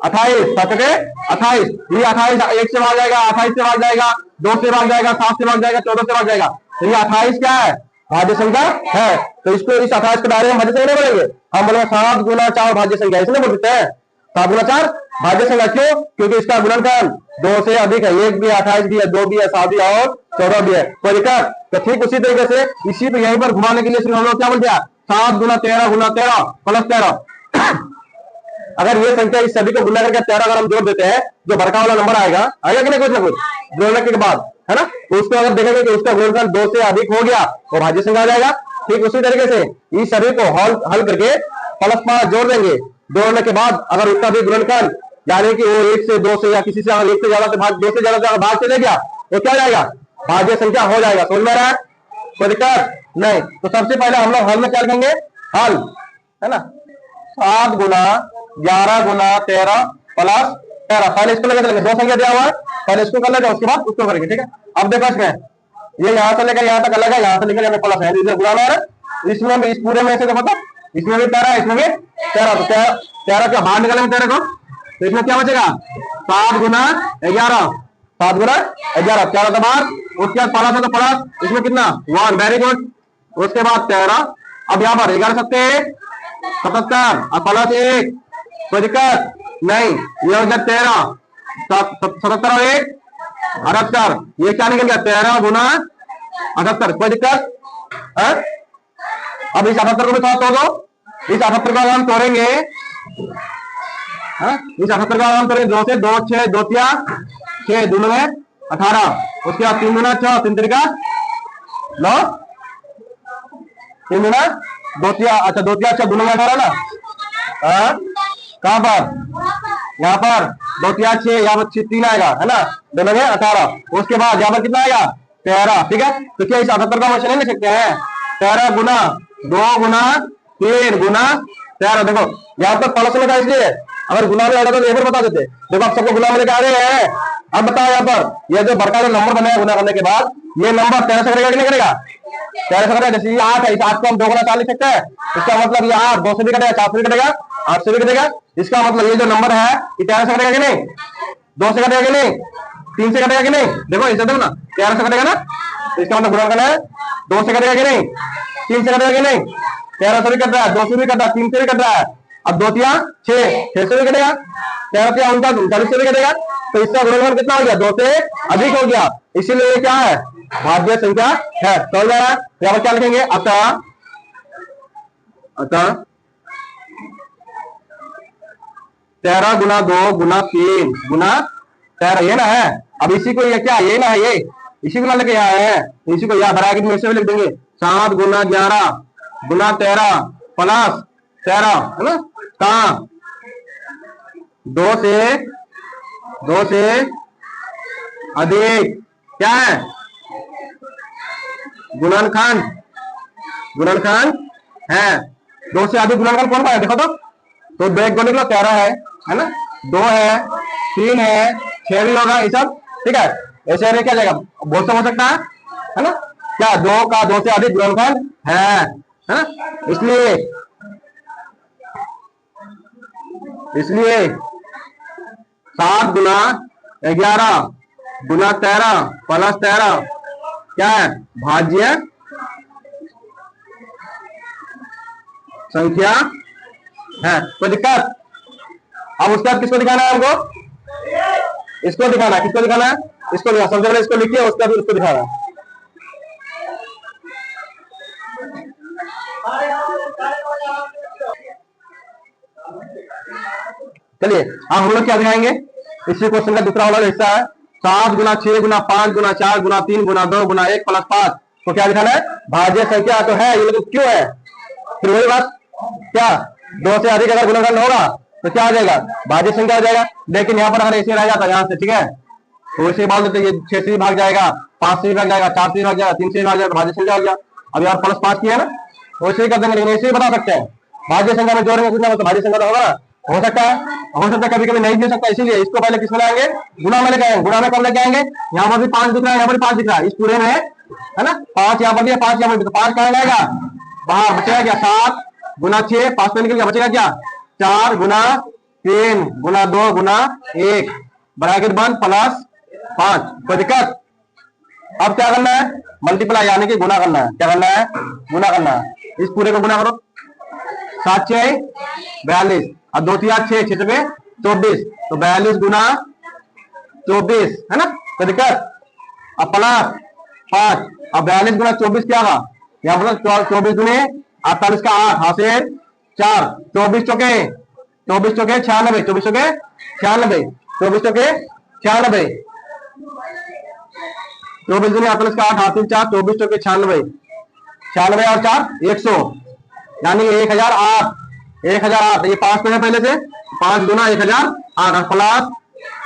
28, 7 के 28, ये 28 1 से भाग जाएगा, 28 से भाग जाएगा, 2 से भाग जाएगा, 7 से भाग जाएगा, 14 से भाग जाएगा, तो ये 28 क्या है? भाज्य संख्या है। तो इसको इस 28 के दायरे में भाज्य संख्या नहीं बोलेंगे, हम बोलेंगे 7 गुना 4 भाज्य संख्या, इसलिए बोल देते हैं 7 गुना 4 भाज्य संख्या। क्यों? क्योंकि इसका गुणनखंड 2 से अधिक है, 1 भी है, 28 भी है, 2 भी है, 7 भी है और 14 भी है। कोई दिक्कत? तो ठीक उसी तरीके से इसी पे यहीं पर घुमाने के लिए सिर्फ हम लोग क्या बोल दिया 7 गुना 13 गुना 13 प्लस 13। अगर ये संख्या इस सभी को गुना करके 13 अगर हम जोड़ देते हैं, जो बड़का वाला नंबर आएगा कि नहीं कुछ ना कुछ जोड़ने के बाद, है ना? तो उसको अगर देखेंगे कि उसका गुणनखंड 2 से अधिक हो गया तो भाज्य संख्या आ जाएगा। ठीक उसी तरीके से इस सभी को हल करके प्लस 5 जोड़ देंगे, जोड़ने के बाद अगर उसका भी गुणनखंड यानी कि वो 1 से 2 से या किसी से 1 से ज्यादा से भाग 2 से ज्यादा से भाग चले गया तो क्या जाएगा? भाज्य संख्या हो जाएगा। समझ में आ रहा है? कोई दिक्कत नहीं? तो सबसे पहले हम लोग हल में क्या लिखेंगे? हल, है ना? 7 गुना 11 गुना 13 प्लस 13। पहले इसको लेकर चलेंगे, 2 संख्या दिया हुआ है, पहले इसको कर लेंगे उसके बाद उसको करेंगे। ठीक है, अब देखो इसमें ये यहाँ से लेकर यहाँ तक अलग है, यहाँ से लेकर यहाँ प्लस है, इधर गुना है, इसमें भी इस पूरे में से देखो तो इसमें भी 13 इसमें भी 13, तो 13 क्या बाहर निकालेंगे 13 को, तो इसमें क्या बचेगा? 7 गुना 11, 7 गुना 11 13 तो बाहर, उसके बाद प्लस है तो प्लस, इसमें कितना 1, वेरी गुड। उसके बाद 13, अब यहाँ पर 11 7 77 और प्लस 1, कोई दिक्कत नहीं, ये हो गया 13 77 और 1 78, ये क्या निकल गया 13 गुना 78, कोई दिक्कत है? अब इस 78 को भी थोड़ा तोड़ दो, इस 78 को हम तोड़ेंगे, इस 78 का हम करेंगे 2 से 2 6 2 6 2 में 18, उसके बाद 3 गुना 6 3 तरीका 9 3 गुना 2 अच्छा 2 6 2 में 18 ना, कहां पर? यहाँ पर 2 6 यहाँ पर 3 आएगा, है ना, 2 में 18, उसके बाद यहाँ पर कितना आएगा 13। ठीक है, तो क्या इस 78 का मशीन नहीं ले सकते हैं? 13 गुना 2 गुना 3 गुना 13, देखो यहाँ पर प्लस लगा इसलिए, अगर गुना में आ जाता तो ये पर बता देते। देखो आप सबको गुना में लेके आ रहे हैं, अब बताओ यहाँ पर ये जो बड़का जो नंबर बनाया गुना करने के बाद ये नंबर 13 से करेगा कि नहीं करेगा? 13 से करेगा। जैसे ये 8 है, इस 8 को हम 2 गुना 4 लिख सकते हैं, इसका मतलब ये 8 2 से भी कटेगा, 4 से भी कटेगा, 8 से भी कटेगा, इसका मतलब ये जो नंबर है ये 13 से कटेगा कि नहीं? 2 से कटेगा कि नहीं? 3 से कटेगा कि नहीं? देखो इसे देखो ना 13 से कटेगा ना, तो इसका मतलब गुना करना है 2 से कटेगा कि नहीं? 3 से कटेगा कि नहीं? 13 से भी कट रहा है, 2 से भी कट रहा है, 3 से भी कट रहा है, अब 2 6 6 से भी कटेगा, 13 39 से भी कटेगा, तो इसका गुणनखंड कितना हो गया? 2 से अधिक हो गया, इसीलिए ये क्या है? भाज्य संख्या है। समझ में आ रहा है? यहाँ पर क्या लिखेंगे? अतः 13 गुना 2 गुना 3 गुना 13, ये ना है। अब इसी को ये क्या, ये ना है, ये इसी को ना लेके यहाँ है, इसी को यहाँ ब्रैकेट में से भी लिख देंगे। 7 गुना 11 गुना 13 प्लस 13, है ना। कहाँ 2 से अधिक क्या है, गुणनखंड है। 2 से अधिक गुणनखंड कौन पाया, देखो तो 2 1 निकला 13 है ना, 2 है, 3 है, 6 भी होगा, ये सब ठीक है। ऐसे में क्या जाएगा, बहुत हो सकता है ना, क्या 2 का 2 से अधिक गुणनखंड है ना। इसलिए 7 गुना 11 गुना 13 प्लस 13 क्या है, भाज्य संख्या है। कोई दिक्कत। अब उसके बाद किसको दिखाना है हमको, इसको दिखाना है। किसको दिखाना है, इसको दिखाना। सबसे पहले इसको लिखिए, उसके बाद उसको दिखाना है। चलिए अब हम लोग क्या दिखाएंगे, इसी क्वेश्चन का दूसरा वाला हिस्सा है। 7 गुना 6 गुना 5 गुना 4 गुना 3 गुना 2 गुना 1 प्लस 5 को क्या दिखाना है, भाज्य संख्या तो है, ये लोग क्यों है, फिर वही बात, क्या 2 से अधिक अगर गुणनखंड होगा तो क्या आ जाएगा, भाज्य संख्या आ जाएगा। लेकिन यहाँ पर अगर ऐसे रह जाता है यहाँ से, ठीक है, तो इसे बोल देते, ये 6 से भी भाग जाएगा, 5 से भी भाग जाएगा, 4 से भी भाग जाएगा, 3 से भी भाग जाएगा, भाज्य संख्या हो गया। अब यार प्लस 5 किया ना, वैसे ही कर देंगे, लेकिन ऐसे ही बता सकते हैं। भाज्य संख्या में जोड़ेंगे कुछ ना तो भाज्य संख्या तो होगा, हो सकता है कभी कभी नहीं दे सकता, इसीलिए इसको पहले किसमें लाएंगे, गुणा में लेके आएंगे। गुणा में कब लेके आएंगे, यहाँ पर भी 5 दिख रहा है, यहाँ पर 5 दिख रहा है, इस पूरे में है ना, 5 यहाँ पर दिया, 5 यहाँ पर, तो 5 कहाँ जाएगा, बाहर बचेगा क्या, 7 गुना 6 5 में निकल गया, बचेगा क्या, 4 गुना 3 गुना 2 गुना 1 ब्रैकेट बंद प्लस 5। कोई दिक्कत। अब क्या करना है, मल्टीप्लाई यानी कि गुना करना है। क्या करना है, गुना करना है। इस पूरे को गुना करो, 7 6 42, अब 2 3 6 6 में 24, तो 42 गुना 24 है ना। कोई दिक्कत। अब प्लस 5, अब 42 गुना 24 क्या होगा, यहाँ पर 24 गुने 48 का 8 हासिल 4, 24 चौके 96, 24 चौके 96, 24 चौके 96, 24 गुने 48 का 8 हासिल 4, 24 चौके 96, 96 और 4 100, यानी 1008, 1008। ये 5 तो है पहले से, 5 गुना 1008 प्लस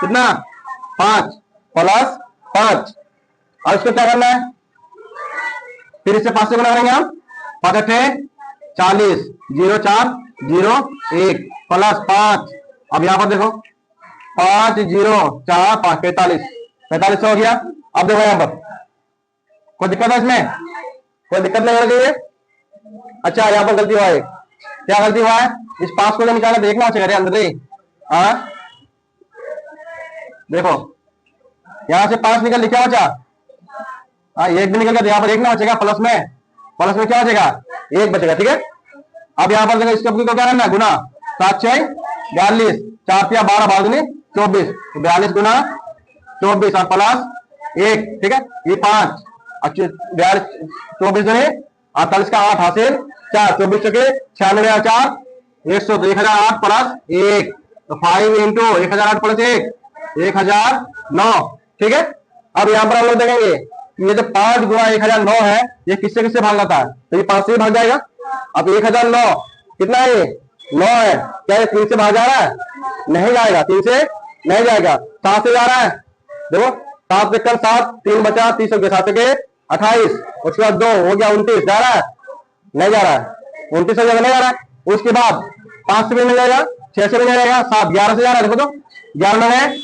कितना 5 प्लस 5। और इसको क्या करना है, फिर इससे 5 से गुना करेंगे हम, 5 8 40 0 4 0 1 प्लस 5। अब यहाँ पर देखो 5 0 4 5 45, 45 हो गया। अब देखो यहाँ पर कोई दिक्कत है इसमें, कोई दिक्कत नहीं हो रही है। अच्छा यहाँ पर गलती हुआ है, क्या गलती हुआ है, इस 5 को निकालना देखना चाहिए अंदर से। हाँ देखो यहाँ से 5 निकल क्या बचा, हाँ 1 भी निकल गया, यहाँ पर 1 ना बचेगा, प्लस में क्या बचेगा, 1 बचेगा, ठीक है। अब यहाँ पर देखो इसको क्या करना है, गुना 7 6 42, 4 3 12 12 24, 42 गुना 24 और प्लस 1, ठीक है। ये 5 42 24 दुने 48 का 8 हासिल 4, 24 चौके 96 और 4 100, तो 1008 प्लस 1, तो 5 इंटू 1008 प्लस 1 1009, ठीक है। अब यहाँ पर हम लोग देखेंगे ये जो 5 गुना 1009 है, ये किससे किससे भाग जाता है, तो ये 5 से ही भाग जाएगा। अब 1009 कितना है, ये 9 है, क्या ये 3 से भाग जा रहा है, नहीं जाएगा, 3 से नहीं जाएगा, 7 से जा रहा है। देखो 7 से 7 3 बचा 30 हो गया, 7 के 28, उसके बाद 2 हो गया 29, जा रहा है, नहीं जा रहा है, 29 हो जाएगा, नहीं जा रहा है। उसके बाद 5 से भी नहीं जाएगा, 6 से भी नहीं जाएगा, 7 11 से जा रहा है, देखो तो 11 में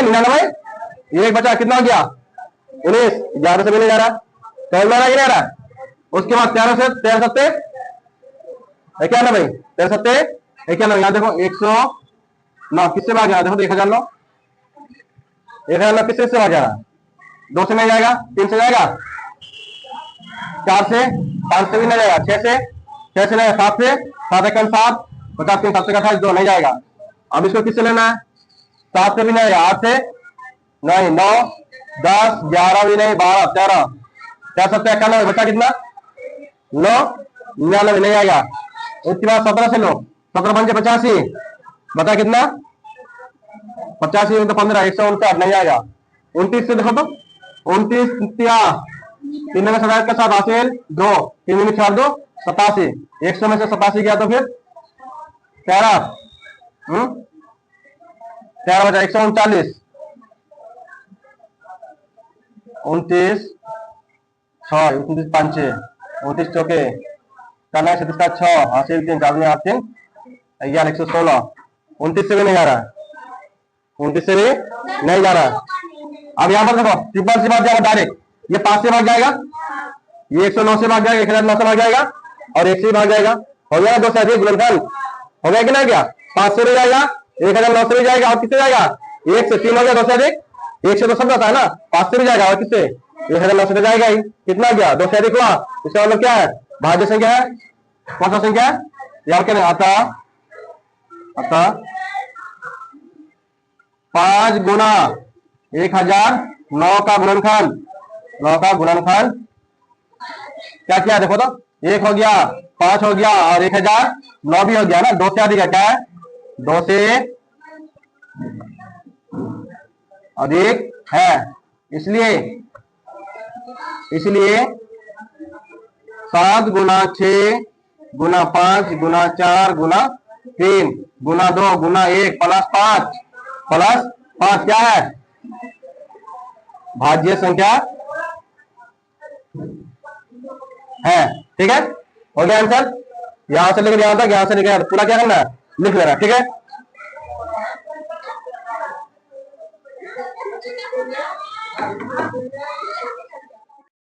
99, ये एक बचा, कितना हो गया 19, 11 से भी नहीं जा रहा, तो नहीं जा रहा। उसके बाद 13 से 13 सत्ते 91, 13 सत्ते 91, यहाँ देखो 109 किससे भाग गया, देखो 1009, 1009 किससे भाग गया, 2 से नहीं जाएगा, 3 से जाएगा, 4 से 5 से भी नहीं जाएगा, 6 से नहीं, 7 से 7 1 7 50 3 7 28 2 नहीं जाएगा। अब इसको किससे लेना है, 7 से भी नहीं, 8 से नहीं, 9 10 11 भी नहीं, 12 13 4 7 91, बचा कितना 9 99, नहीं आएगा। उसके बाद 17 से लो, 17 5 85, बता कितना? 85 में तो 15, 159 नहीं आएगा। 29 से देखो तो 29 3 में 27 का 7 हासिल 2, 3 में 4 2 87, 100 में से 87 गया तो फिर 13 13 बचा 139, 29 6 29 5 29 चौके करना 37 का 6 हासिल 3 4 में 8 3 11 116, 29 से भी नहीं आ रहा है, 29 से भी नहीं जा रहा है। अब यहाँ पर देखो ट्रिपल से भाग जाएगा डायरेक्ट, ये 5 से भाग जाएगा, ये 109 से भाग जाएगा, 1009 से भाग जाएगा और 1 से भाग जाएगा। हो गया 2 से अधिक गुणनफल हो गया कि नहीं गया? 5 से भी जाएगा, 1009 से भी जाएगा और किससे जाएगा? 1 से 3 हो गया 2 से अधिक, 1 से तो सब जाता है ना, 5 से भी जाएगा और किससे? 1009 से तो जाएगा ही। कितना गया? 2 से अधिक हुआ, इसका मतलब क्या है? भाज्य संख्या है। कौन सा संख्या है? यार क्या नहीं अतः 5 गुना 1009 का गुणनफल, 9 का गुणनफल क्या क्या देखो तो 1 हो गया, 5 हो गया और 1009 भी हो गया ना। 2 से अधिक है, क्या है? 2 से अधिक है, इसलिए 7 गुना 6 गुना 5 गुना 4 गुना 3 गुना 2 गुना 1 प्लस 5 क्या है? भाज्य संख्या है। ठीक है, हो गया आंसर। यहां से लेकर यहां तक, यहां से लेकर पूरा क्या करना है? लिख लेना। ठीक है।